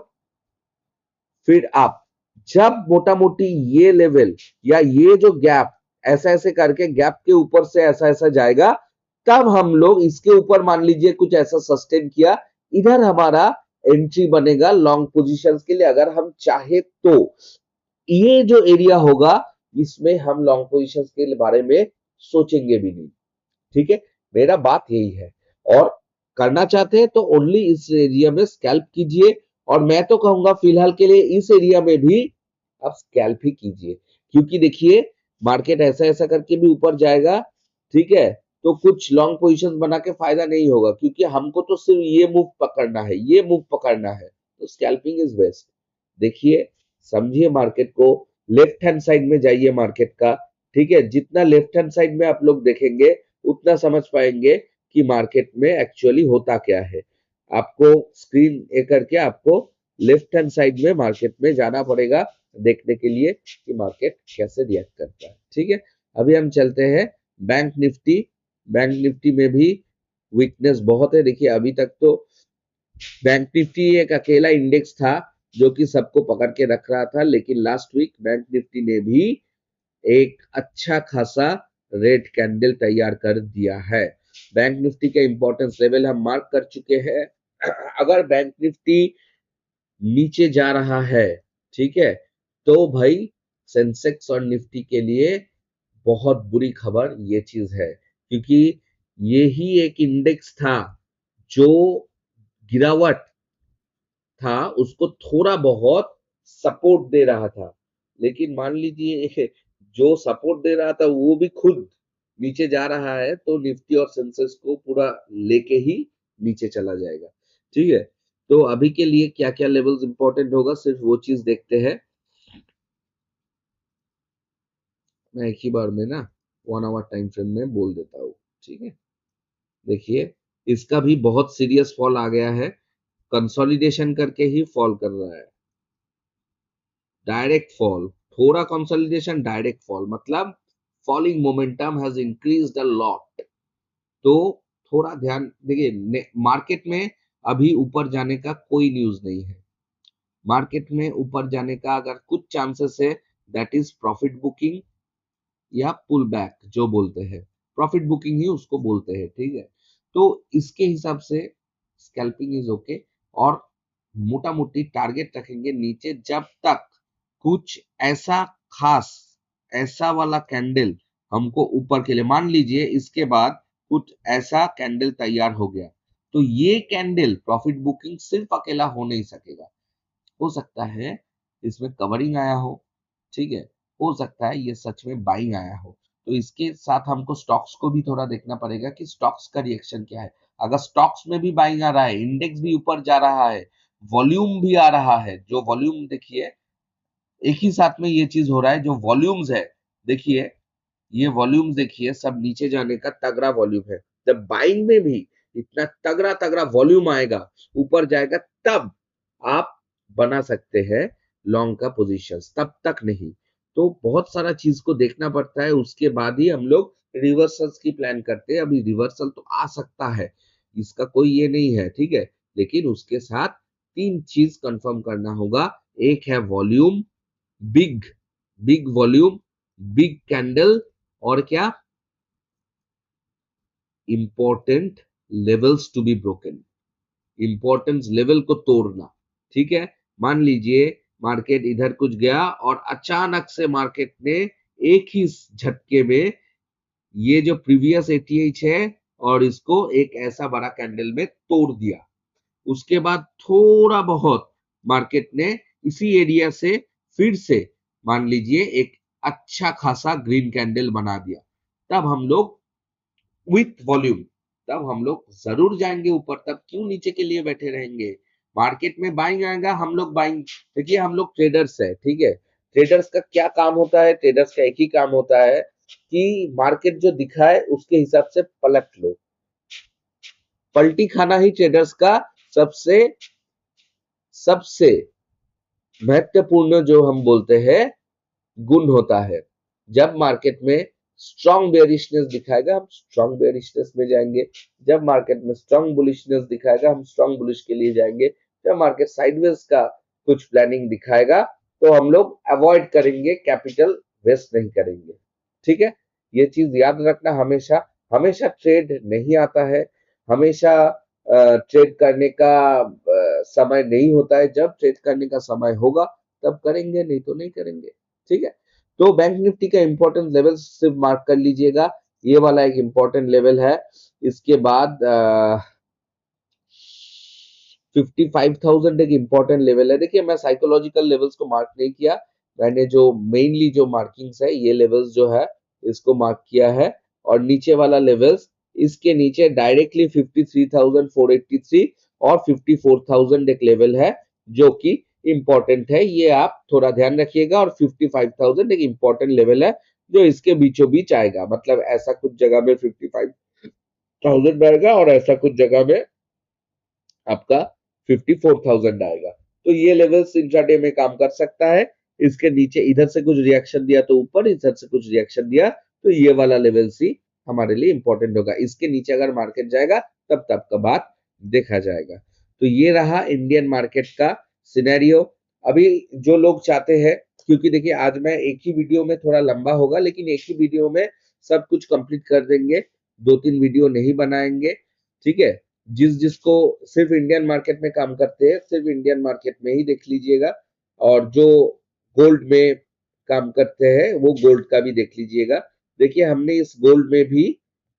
A: फिर अप। जब मोटा मोटी ये लेवल या ये जो गैप ऐसा ऐसे करके गैप के ऊपर से ऐसा ऐसा जाएगा, तब हम लोग इसके ऊपर मान लीजिए कुछ ऐसा सस्टेन किया, इधर हमारा एंट्री बनेगा लॉन्ग पोजीशंस के लिए, अगर हम चाहे तो। ये जो एरिया होगा इसमें हम लॉन्ग पोजीशंस के बारे में सोचेंगे भी नहीं, ठीक है, मेरा बात यही है। और करना चाहते हैं तो ओनली इस एरिया में स्कैल्प कीजिए, और मैं तो कहूंगा फिलहाल के लिए इस एरिया में भी आप स्कैल्प ही कीजिए, क्योंकि देखिए मार्केट ऐसा ऐसा करके भी ऊपर जाएगा, ठीक है, तो कुछ लॉन्ग पोजीशन बना के फायदा नहीं होगा, क्योंकि हमको तो सिर्फ ये मूव पकड़ना है, ये मूव पकड़ना है, तो स्कैल्पिंग इज बेस्ट। देखिए, समझिए मार्केट को, लेफ्ट हैंड साइड में जाइए मार्केट का, ठीक है, जितना लेफ्ट हैंड साइड में आप लोग देखेंगे उतना समझ पाएंगे कि मार्केट में एक्चुअली होता क्या है। आपको स्क्रीन ए करके आपको लेफ्ट हैंड साइड में मार्केट में जाना पड़ेगा देखने के लिए कि मार्केट कैसे रिएक्ट करता है, ठीक है। अभी हम चलते हैं बैंक निफ्टी। बैंक निफ्टी में भी वीकनेस बहुत है। देखिए अभी तक तो बैंक निफ्टी एक अकेला इंडेक्स था जो कि सबको पकड़ के रख रहा था, लेकिन लास्ट वीक बैंक निफ्टी ने भी एक अच्छा खासा रेड कैंडल तैयार कर दिया है। बैंक निफ्टी के इंपॉर्टेंस लेवल हम मार्क कर चुके हैं, अगर बैंक निफ्टी नीचे जा रहा है, ठीक है, तो भाई सेंसेक्स और निफ्टी के लिए बहुत बुरी खबर ये चीज है, क्योंकि ये ही एक इंडेक्स था जो गिरावट था उसको थोड़ा बहुत सपोर्ट दे रहा था। लेकिन मान लीजिए जो सपोर्ट दे रहा था वो भी खुद नीचे जा रहा है, तो निफ्टी और सेंसेक्स को पूरा लेके ही नीचे चला जाएगा। ठीक है, तो अभी के लिए क्या क्या लेवल्स इंपॉर्टेंट होगा सिर्फ वो चीज देखते हैं। मैं एक ही बार में ना 1 आवर टाइम फ्रेम में बोल देता हूँ। ठीक है, देखिए इसका भी बहुत सीरियस फॉल आ गया है, कंसोलिडेशन करके ही फॉल कर रहा है, डायरेक्ट फॉल, थोड़ा कंसोलिडेशन डायरेक्ट फॉल, मतलब falling momentum has increased a lot. तो थोड़ा ध्यान देखिए, मार्केट में अभी ऊपर जाने का कोई न्यूज नहीं है। मार्केट में ऊपर जाने का अगर कुछ चांसेस है, दैट इज प्रॉफिट बुकिंग या पुल बैक, जो बोलते हैं प्रॉफिट बुकिंग ही उसको बोलते हैं। ठीक है, तो इसके हिसाब से स्कैल्पिंग इज ओके, और मोटा मोटी टारगेट रखेंगे नीचे जब तक कुछ ऐसा खास, ऐसा वाला कैंडल हमको ऊपर के लिए, मान लीजिए इसके बाद कुछ ऐसा कैंडल तैयार हो गया, तो ये कैंडल प्रॉफिट बुकिंग सिर्फ अकेला हो नहीं सकेगा, हो सकता है इसमें कवरिंग आया हो, ठीक है, हो सकता है ये सच में बाइंग आया हो। तो इसके साथ हमको स्टॉक्स को भी थोड़ा देखना पड़ेगा कि स्टॉक्स का रिएक्शन क्या है। अगर स्टॉक्स में भी बाइंग आ रहा है, इंडेक्स भी ऊपर जा रहा है, वॉल्यूम भी आ रहा है, जो वॉल्यूम देखिए एक ही साथ में ये चीज हो रहा है, जो वॉल्यूम्स है देखिए, ये वॉल्यूम्स देखिए सब नीचे जाने का तगड़ा वॉल्यूम है। जब बाइंग में भी इतना तगड़ा तगड़ा वॉल्यूम आएगा, ऊपर जाएगा, तब आप बना सकते हैं लॉन्ग का पोजीशन, तब तक नहीं। तो बहुत सारा चीज को देखना पड़ता है, उसके बाद ही हम लोग रिवर्सल्स की प्लान करते हैं। अभी रिवर्सल तो आ सकता है, इसका कोई ये नहीं है, ठीक है, लेकिन उसके साथ तीन चीज कंफर्म करना होगा। एक है volume, big big volume, big candle, और क्या, important levels to be broken, importance level को तोड़ना। ठीक है, मान लीजिए मार्केट इधर कुछ गया और अचानक से मार्केट ने एक ही झटके में ये जो प्रीवियस एटीएच है और इसको एक ऐसा बड़ा कैंडल में तोड़ दिया, उसके बाद थोड़ा बहुत मार्केट ने इसी एरिया से फिर से मान लीजिए एक अच्छा खासा ग्रीन कैंडल बना दिया, तब हम लोग विथ वॉल्यूम, तब हम लोग जरूर जाएंगे ऊपर। तब क्यों नीचे के लिए बैठे रहेंगे? मार्केट में बाइंग आएगा, हम लोग बाइंग, देखिए हम लोग ट्रेडर्स है, ठीक है, ट्रेडर्स का क्या काम होता है? ट्रेडर्स का एक ही काम होता है कि मार्केट जो दिखाए उसके हिसाब से पलट लो। पलटी खाना ही ट्रेडर्स का सबसे सबसे महत्वपूर्ण जो हम बोलते हैं गुण होता है। जब मार्केट में स्ट्रॉन्ग बेयरिशनेस दिखाएगा, हम स्ट्रॉन्ग बेयरिशनेस में जाएंगे। जब मार्केट में स्ट्रॉन्ग बुलिशनेस दिखाएगा, हम स्ट्रॉन्ग बुलिश के लिए जाएंगे। जब मार्केट साइडवेज का कुछ प्लानिंग दिखाएगा, तो हम लोग अवॉइड करेंगे, कैपिटल वेस्ट नहीं करेंगे। ठीक है, ये चीज याद रखना हमेशा। हमेशा ट्रेड नहीं आता है, हमेशा ट्रेड करने का समय नहीं होता है। जब ट्रेड करने का समय होगा तब करेंगे, नहीं तो नहीं करेंगे। ठीक है, तो बैंक निफ्टी का इंपॉर्टेंट लेवल सिर्फ मार्क कर लीजिएगा, ये वाला एक इंपॉर्टेंट लेवल है। इसके बाद 55,000 एक इंपॉर्टेंट लेवल है। देखिए मैं साइकोलॉजिकल लेवल्स को मार्क नहीं किया, मैंने जो मेनली जो मार्किंग्स है ये लेवल्स जो है इसको मार्क किया है। और नीचे वाला लेवल्स, इसके नीचे डायरेक्टली 53,483 और 54,000 एक लेवल है जो कि इंपॉर्टेंट है, ये आप थोड़ा ध्यान रखिएगा। और 55,000 एक इंपॉर्टेंट लेवल है जो इसके बीचों बीच आएगा, मतलब ऐसा कुछ जगह में 55,000 आएगा और ऐसा कुछ जगह में आपका 54,000 आएगा। तो ये लेवल्स इंट्राडे में काम कर सकता है। इसके नीचे इधर से कुछ रिएक्शन दिया तो ऊपर, इधर से कुछ रिएक्शन दिया तो ये वाला लेवल्स ही हमारे लिए इंपॉर्टेंट होगा। इसके नीचे अगर मार्केट जाएगा तब का बात देखा जाएगा। तो ये रहा इंडियन मार्केट का सिनेरियो। अभी जो लोग चाहते हैं, क्योंकि देखिए आज मैं एक ही वीडियो में थोड़ा लंबा होगा, लेकिन एक ही वीडियो में सब कुछ कंप्लीट कर देंगे, 2-3 वीडियो नहीं बनाएंगे। ठीक है, जिसको सिर्फ इंडियन मार्केट में काम करते हैं सिर्फ इंडियन मार्केट में ही देख लीजिएगा, और जो गोल्ड में काम करते हैं वो गोल्ड का भी देख लीजिएगा। देखिए हमने इस गोल्ड में भी,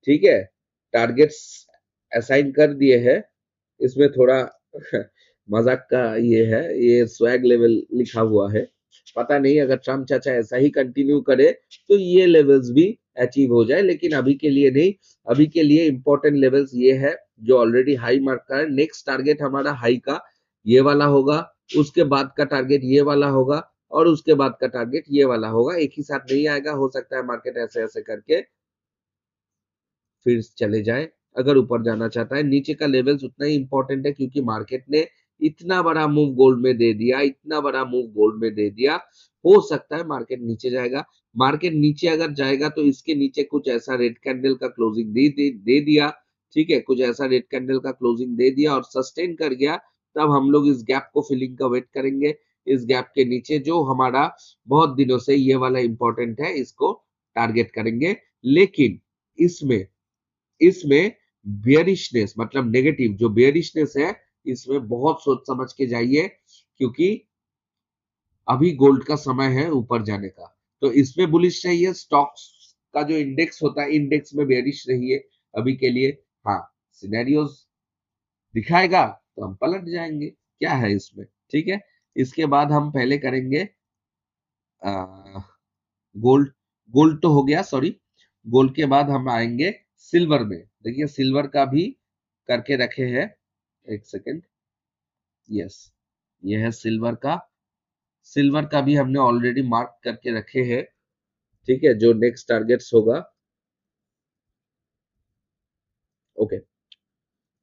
A: ठीक है, टारगेट्स असाइन कर दिए हैं। इसमें थोड़ा मजाक का ये है, ये स्वैग लेवल लिखा हुआ है। पता नहीं अगर ट्रम्प चाचा ऐसा ही कंटिन्यू करे तो ये लेवल्स भी अचीव हो जाए, लेकिन अभी के लिए नहीं। अभी के लिए इंपॉर्टेंट लेवल्स ये है जो ऑलरेडी हाई मार्क का है। नेक्स्ट टारगेट हमारा हाई का ये वाला होगा, उसके बाद का टारगेट ये वाला होगा, और उसके बाद का टारगेट ये वाला होगा। एक ही साथ नहीं आएगा, हो सकता है मार्केट ऐसे ऐसे करके फिर चले जाए। अगर ऊपर जाना चाहता है, नीचे का लेवल्स उतना ही इंपॉर्टेंट है क्योंकि मार्केट ने इतना बड़ा मूव गोल्ड में दे दिया, इतना बड़ा मूव गोल्ड में दे दिया, हो सकता है मार्केट नीचे जाएगा। मार्केट नीचे अगर जाएगा तो इसके नीचे कुछ ऐसा रेड कैंडल का क्लोजिंग दे दिया, ठीक है, कुछ ऐसा रेड कैंडल का क्लोजिंग दे दिया और सस्टेन कर गया, तब हम लोग इस गैप को फिलिंग का वेट करेंगे। इस गैप के नीचे जो हमारा बहुत दिनों से ये वाला इंपॉर्टेंट है, इसको टारगेट करेंगे। लेकिन इसमें इसमें बेयरिशनेस मतलब नेगेटिव जो बेयरिशनेस है, इसमें बहुत सोच समझ के जाइए, क्योंकि अभी गोल्ड का समय है ऊपर जाने का। तो इसमें बुलिश रहिए। स्टॉक्स का जो इंडेक्स होता है, इंडेक्स में बेयरिश रहिए अभी के लिए। हाँ, सिनेरियोस दिखाएगा तो हम पलट जाएंगे, क्या है इसमें, ठीक है। इसके बाद हम पहले करेंगे गोल्ड। गोल्ड तो हो गया, सॉरी। गोल्ड के बाद हम आएंगे सिल्वर में। देखिए सिल्वर का भी करके रखे हैं, एक सेकेंड। यस, ये है सिल्वर का। सिल्वर का भी हमने ऑलरेडी मार्क करके रखे हैं, ठीक है, जो नेक्स्ट टारगेट्स होगा। Okay,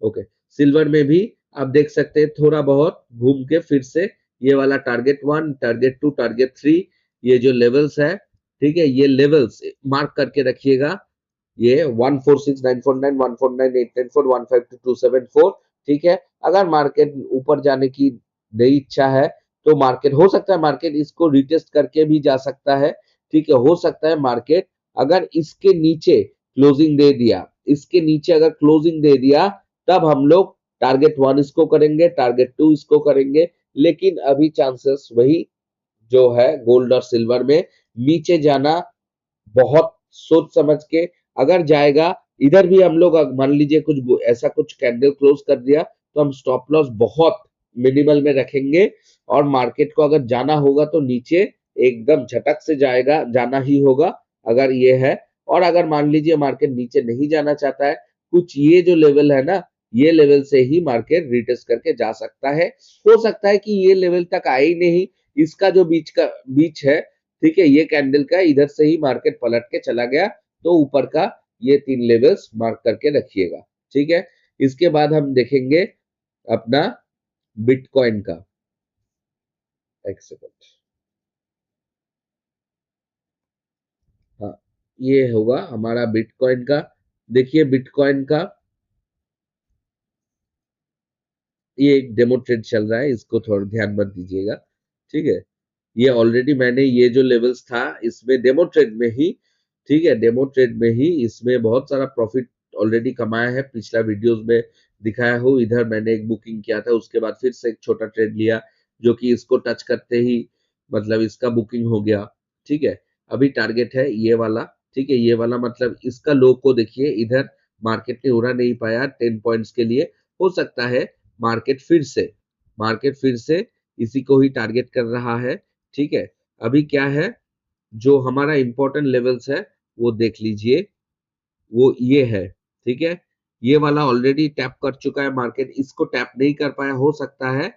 A: okay. सिल्वर में भी आप देख सकते हैं थोड़ा बहुत घूम के फिर से ये वाला टारगेट 1, टारगेट 2, टारगेट 3, ये जो लेवल्स है, ठीक है, ये लेवल्स मार्क करके रखिएगा। ये 146949, 149894, 152274, ठीक है। अगर मार्केट ऊपर जाने की नई इच्छा है तो मार्केट हो सकता है मार्केट इसको रिटेस्ट करके भी जा सकता है, ठीक है। हो सकता है मार्केट अगर इसके नीचे क्लोजिंग दे दिया, इसके नीचे अगर क्लोजिंग दे दिया, तब हम लोग टारगेट 1 इसको करेंगे, टारगेट 2 इसको करेंगे। लेकिन अभी चांसेस वही जो है गोल्ड और सिल्वर में नीचे जाना, बहुत सोच समझ के अगर जाएगा। इधर भी हम लोग मान लीजिए कुछ ऐसा कुछ कैंडल क्लोज कर दिया तो हम स्टॉप लॉस बहुत मिनिमल में रखेंगे, और मार्केट को अगर जाना होगा तो नीचे एकदम झटक से जाएगा, जाना ही होगा अगर ये है। और अगर मान लीजिए मार्केट नीचे नहीं जाना चाहता है, कुछ ये जो लेवल है ना, ये लेवल से ही मार्केट रिटेस्ट करके जा सकता है। हो सकता है कि ये लेवल तक आए ही नहीं, इसका जो बीच है, ठीक है, ये कैंडल का इधर से ही मार्केट पलट के चला गया, तो ऊपर का ये 3 लेवल्स मार्क करके रखिएगा, ठीक है। इसके बाद हम देखेंगे अपना बिटकॉइन का। एक सेकंड। हाँ, ये होगा हमारा बिटकॉइन का। देखिए बिटकॉइन का ये एक डेमो ट्रेड चल रहा है, इसको थोड़ा ध्यान मत दीजिएगा, ठीक है। ये ऑलरेडी मैंने ये जो लेवल्स था इसमें डेमो ट्रेड में ही, ठीक है, डेमो ट्रेड में ही इसमें बहुत सारा प्रॉफिट ऑलरेडी कमाया है। पिछला वीडियोस में दिखाया हूँ। इधर मैंने एक बुकिंग किया था, उसके बाद फिर से एक छोटा ट्रेड लिया जो कि इसको टच करते ही मतलब इसका बुकिंग हो गया, ठीक है। अभी टारगेट है ये वाला, ठीक है, ये वाला मतलब इसका लो को देखिए, इधर मार्केट ने उड़ा नहीं पाया 10 पॉइंट्स के लिए। हो सकता है मार्केट फिर से इसी को ही टारगेट कर रहा है, ठीक है। अभी क्या है, जो हमारा इंपॉर्टेंट लेवल्स है वो देख लीजिए, वो ये है, ठीक है। ये वाला ऑलरेडी टैप कर चुका है मार्केट, इसको टैप नहीं कर पाया। हो सकता है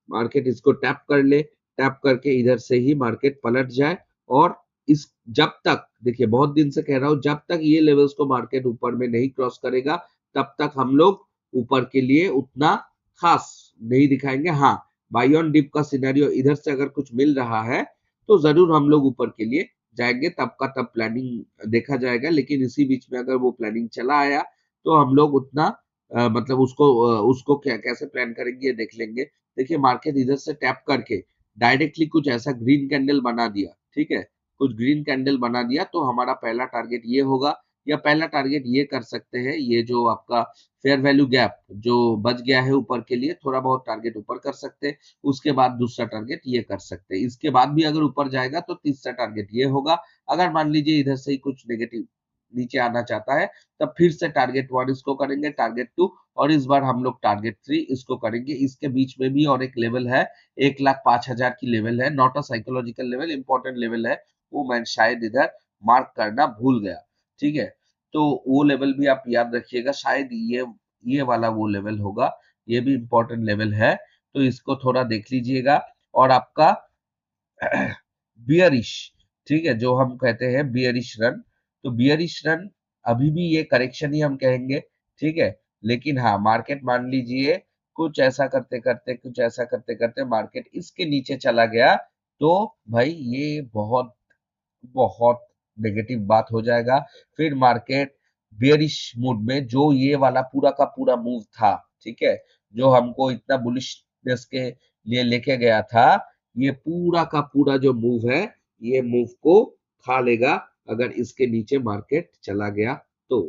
A: मार्केट इसको टैप कर ले, टैप करके इधर से ही मार्केट पलट जाए। और इस जब तक, देखिए बहुत दिन से कह रहा हूं, जब तक ये लेवल्स को मार्केट ऊपर में नहीं क्रॉस करेगा, तब तक हम लोग ऊपर के लिए उतना खास नहीं दिखाएंगे। हाँ, बाई ऑन डिप का सिनेरियो इधर से अगर कुछ मिल रहा है तो जरूर हम लोग ऊपर के लिए जाएंगे, तब का तब प्लानिंग देखा जाएगा। लेकिन इसी बीच में अगर वो प्लानिंग चला आया तो हम लोग उतना मतलब उसको क्या कैसे प्लान करेंगे ये देख लेंगे। देखिए मार्केट इधर से टैप करके डायरेक्टली कुछ ऐसा ग्रीन कैंडल बना दिया, ठीक है, कुछ ग्रीन कैंडल बना दिया, तो हमारा पहला टारगेट ये होगा या पहला टारगेट ये कर सकते हैं, ये जो आपका फेयर वैल्यू गैप जो बच गया है ऊपर के लिए, थोड़ा बहुत टारगेट ऊपर कर सकते हैं, उसके बाद दूसरा टारगेट ये कर सकते हैं, इसके बाद भी अगर ऊपर जाएगा तो तीसरा टारगेट ये होगा। अगर मान लीजिए इधर से ही कुछ नेगेटिव नीचे आना चाहता है, तब फिर से टारगेट 1 इसको करेंगे, टारगेट 2, और इस बार हम लोग टारगेट 3 इसको करेंगे। इसके बीच में भी और एक लेवल है, 1,05,000 की लेवल है, not a psychological level, important level है, वो मैं शायद इधर मार्क करना भूल गया। ठीक है, तो वो लेवल भी आप याद रखिएगा, शायद ये वाला वो लेवल होगा, ये भी इंपॉर्टेंट लेवल है, तो इसको थोड़ा देख लीजिएगा। और आपका बियरिश, ठीक है, जो हम कहते हैं बियरिश रन, तो बियरिश रन अभी भी ये करेक्शन ही हम कहेंगे, ठीक है। लेकिन हाँ, मार्केट मान लीजिए कुछ ऐसा करते करते कुछ ऐसा करते करते मार्केट इसके नीचे चला गया, तो भाई ये बहुत बहुत नेगेटिव बात हो जाएगा। फिर मार्केट बेरिश मूड में, जो ये वाला पूरा का पूरा मूव था, ठीक है, जो हमको इतना बुलिशनेस के लिए लेके गया था, ये पूरा का पूरा जो मूव है, ये मूव को खा लेगा अगर इसके नीचे मार्केट चला गया तो।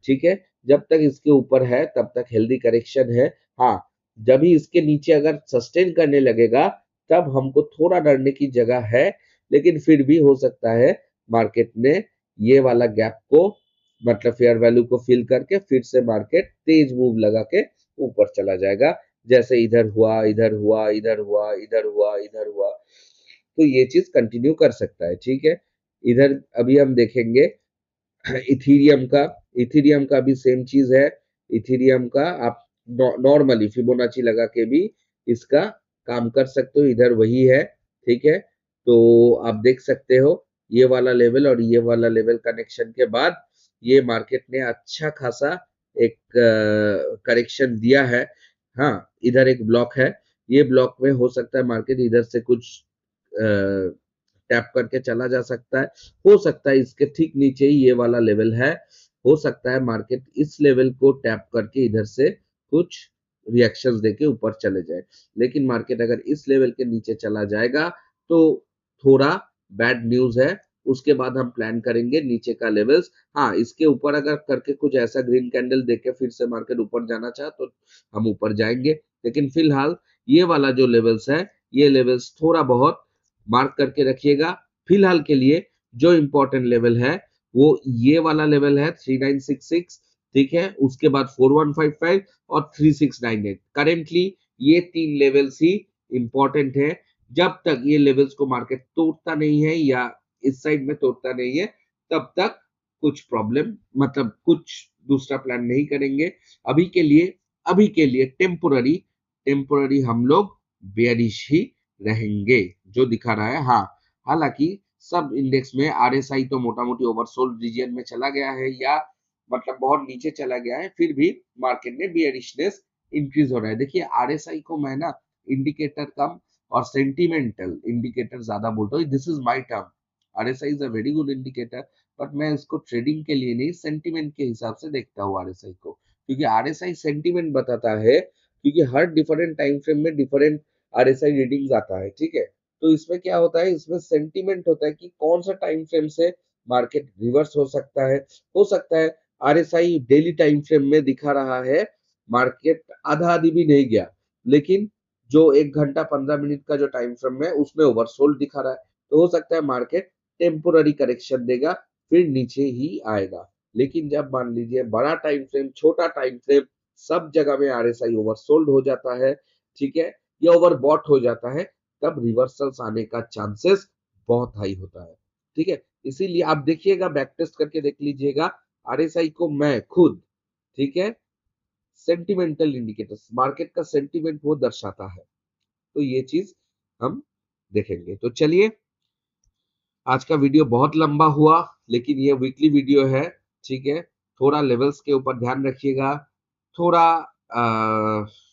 A: ठीक है, जब तक इसके ऊपर है तब तक हेल्दी करेक्शन है। हाँ, जब ही इसके नीचे अगर सस्टेन करने लगेगा, तब हमको थोड़ा डरने की जगह है, लेकिन फिर भी हो सकता है मार्केट ने ये वाला गैप को, मतलब फेयर वैल्यू को फिल करके फिर से मार्केट तेज मूव लगा के ऊपर चला जाएगा, जैसे इधर हुआ, इधर हुआ, इधर हुआ, इधर हुआ, इधर हुआ, तो ये चीज कंटिन्यू कर सकता है। ठीक है, इधर अभी हम देखेंगे इथीरियम का। इथीरियम का भी सेम चीज है। इथीरियम का आप नॉर्मली फिबोनाची लगा के भी इसका काम कर सकते हो, इधर वही है। ठीक है, तो आप देख सकते हो ये वाला लेवल और ये वाला लेवल कनेक्शन के बाद ये मार्केट ने अच्छा खासा एक करेक्शन दिया है। हाँ, इधर एक ब्लॉक है, ये ब्लॉक में हो सकता है मार्केट इधर से कुछ टैप करके चला जा सकता है। हो सकता है इसके ठीक नीचे ही ये वाला लेवल है, हो सकता है मार्केट इस लेवल को टैप करके इधर से कुछ रिएक्शंस देके ऊपर चले जाए। लेकिन मार्केट अगर इस लेवल के नीचे चला जाएगा तो थोड़ा बैड न्यूज है। उसके बाद हम प्लान करेंगे नीचे का लेवल्स। हाँ, इसके ऊपर अगर करके कुछ ऐसा ग्रीन कैंडल देके फिर से मार्केट ऊपर जाना चाहे तो हम ऊपर जाएंगे, लेकिन फिलहाल ये वाला जो लेवल्स है, ये लेवल्स थोड़ा बहुत मार्क करके रखिएगा। फिलहाल के लिए जो इंपॉर्टेंट लेवल है वो ये वाला लेवल है 3966, ठीक है, उसके बाद 4155 और 3698। करेंटली ये तीन लेवल्स ही इंपॉर्टेंट है। जब तक ये लेवल्स को मार्केट तोड़ता नहीं है या इस साइड में तोड़ता नहीं है, तब तक कुछ प्रॉब्लम, मतलब कुछ दूसरा प्लान नहीं करेंगे। अभी के लिए टेम्पोररी टेम्पोररी हम लोग बेयरिश ही रहेंगे, जो दिखा रहा है। हाँ, हालांकि सब इंडेक्स में आरएसआई तो मोटा मोटी ओवरसोल्ड रीजन में चला गया है, या मतलब बहुत नीचे चला गया है, फिर भी मार्केट में बियरिशनेस इंक्रीज हो रहा है। देखिए, आरएसआई को मैं ना इंडिकेटर कम और सेंटिमेंटल इंडिकेटर ज्यादा बोलता हूँ। This is my term. RSI is a very good indicator, but मैं इसको ट्रेडिंग के लिए नहीं, सेंटिमेंट के हिसाब से देखता हूँ आरएसआई को, क्योंकि आरएसआई सेंटिमेंट बताता है, क्योंकि हर डिफरेंट टाइम फ्रेम में डिफरेंट आरएसआई रीडिंग्स आता है। ठीक है, तो इसमें क्या होता है, इसमें सेंटिमेंट होता है कि कौन सा टाइम फ्रेम से मार्केट रिवर्स हो सकता है। हो सकता है आरएसआई डेली टाइम फ्रेम में दिखा रहा है मार्केट आधा आधी भी नहीं गया, लेकिन जो 1 घंटा 15 मिनट का जो टाइम फ्रेम है उसमें ओवरसोल्ड दिखा रहा है, तो हो सकता है मार्केट टेम्पोररी करेक्शन देगा, फिर नीचे ही आएगा। लेकिन जब मान लीजिए बड़ा टाइम फ्रेम, छोटा टाइम फ्रेम, सब जगह में आरएसआई ओवरसोल्ड हो जाता है, ठीक है, या ओवरबॉट हो जाता है, तब रिवर्सल्स आने का चांसेस बहुत हाई होता है। ठीक है, इसीलिए आप देखिएगा, बैक टेस्ट करके देख लीजिएगा आरएसआई को, मैं खुद, ठीक है, सेंटिमेंटल इंडिकेटर्स, मार्केट का सेंटिमेंट वो दर्शाता है, तो ये चीज हम देखेंगे। तो चलिए, आज का वीडियो बहुत लंबा हुआ, लेकिन ये वीकली वीडियो है। ठीक है, थोड़ा लेवल्स के ऊपर ध्यान रखिएगा, थोड़ा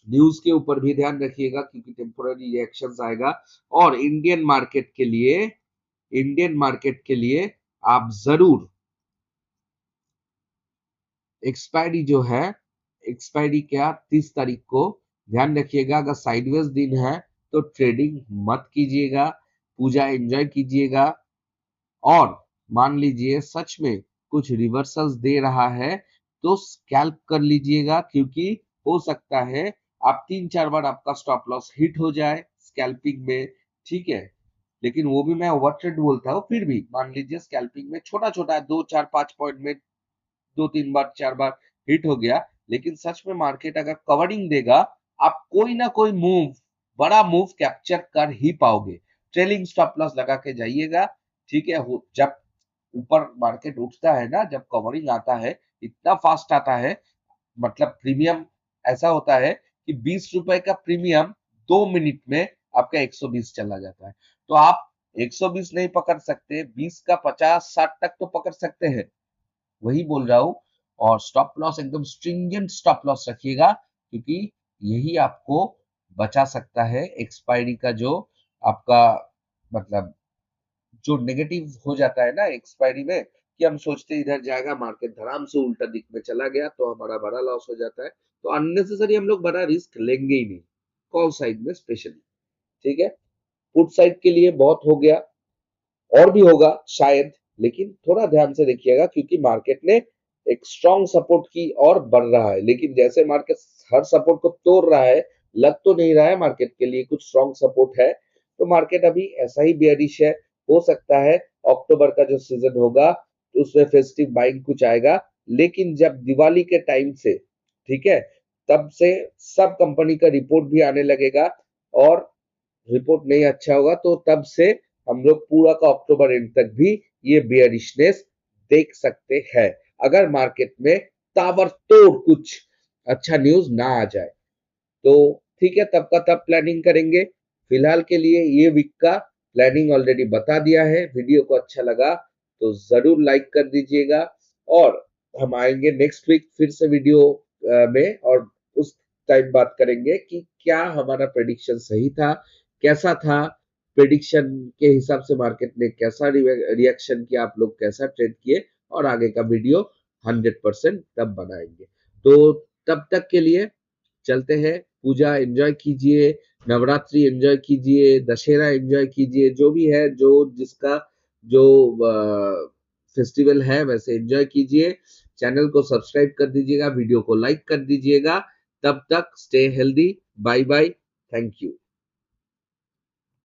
A: न्यूज के ऊपर भी ध्यान रखिएगा, क्योंकि टेम्पोररी रिएक्शंस आएगा। और इंडियन मार्केट के लिए आप जरूर एक्सपायरी जो है, एक्सपायरी क्या 30 तारीख को ध्यान रखिएगा। अगर साइडवेज दिन है तो ट्रेडिंग मत कीजिएगा, पूजा एंजॉय कीजिएगा। और मान लीजिए सच में कुछ रिवर्सल्स दे रहा है तो स्कैल्प कर लीजिएगा, क्योंकि हो सकता है आप 3-4 बार आपका स्टॉप लॉस हिट हो जाए स्कैल्पिंग में, ठीक है। लेकिन वो भी मैं ओवर ट्रेड बोलता हूँ, फिर भी मान लीजिए स्कैल्पिंग में छोटा छोटा 2-4-5 पॉइंट में 2-3 बार 4 बार हिट हो गया, लेकिन सच में मार्केट अगर कवरिंग देगा, आप कोई ना कोई मूव, बड़ा मूव कैप्चर कर ही पाओगे। ट्रेलिंग स्टॉप लॉस लगा के जाइएगा, ठीक है। जब ऊपर मार्केट उठता है ना, जब कवरिंग आता है, इतना फास्ट आता है, मतलब प्रीमियम ऐसा होता है कि 20 रुपए का प्रीमियम 2 मिनट में आपका 120 चला जाता है। तो आप 120 नहीं पकड़ सकते, 20 का 50-60 तक तो पकड़ सकते हैं, वही बोल रहा हूँ। और स्टॉप लॉस एकदम स्ट्रिंजेंट स्टॉप लॉस रखिएगा, क्योंकि यही आपको बचा सकता है एक्सपायरी का जो आपका, मतलब जो नेगेटिव हो जाता है ना एक्सपायरी में, कि हम सोचते इधर जाएगा, मार्केट धड़ाम से उल्टा दिख में चला गया तो हमारा बड़ा लॉस हो जाता है। तो अननेसेसरी हम लोग बड़ा रिस्क लेंगे ही नहीं, कॉल साइड में स्पेशली, ठीक है। पुट साइड के लिए बहुत हो गया, और भी होगा शायद, लेकिन थोड़ा ध्यान से देखिएगा, क्योंकि मार्केट ने एक स्ट्रॉन्ग सपोर्ट की और बढ़ रहा है, लेकिन जैसे मार्केट हर सपोर्ट को तोड़ रहा है, लग तो नहीं रहा है मार्केट के लिए कुछ स्ट्रॉन्ग सपोर्ट है। तो मार्केट अभी ऐसा ही बेयरिश है। हो सकता है अक्टूबर का जो सीजन होगा तो उसमें फेस्टिव बाइंग कुछ आएगा, लेकिन जब दिवाली के टाइम से, ठीक है, तब से सब कंपनी का रिपोर्ट भी आने लगेगा, और रिपोर्ट नहीं अच्छा होगा तो तब से हम लोग पूरा का अक्टूबर एंड तक भी ये बेयरिशनेस देख सकते हैं, अगर मार्केट में ताबड़तोड़ कुछ अच्छा न्यूज ना आ जाए तो। ठीक है, तब का तब प्लानिंग करेंगे। फिलहाल के लिए ये वीक का प्लानिंग ऑलरेडी बता दिया है। वीडियो को अच्छा लगा तो जरूर लाइक कर दीजिएगा, और हम आएंगे नेक्स्ट वीक फिर से वीडियो में, और उस टाइम बात करेंगे कि क्या हमारा प्रेडिक्शन सही था, कैसा था प्रेडिक्शन के हिसाब से मार्केट ने कैसा रिएक्शन किया, आप लोग कैसा ट्रेड किए, और आगे का वीडियो 100% तब बनाएंगे। तो तब तक के लिए चलते हैं, पूजा एंजॉय कीजिए, नवरात्रि एंजॉय कीजिए, दशहरा एंजॉय कीजिए, जो भी है, जो जिसका जो फेस्टिवल है वैसे एंजॉय कीजिए। चैनल को सब्सक्राइब कर दीजिएगा, वीडियो को लाइक कर दीजिएगा। तब तक stay healthy, bye bye, thank you.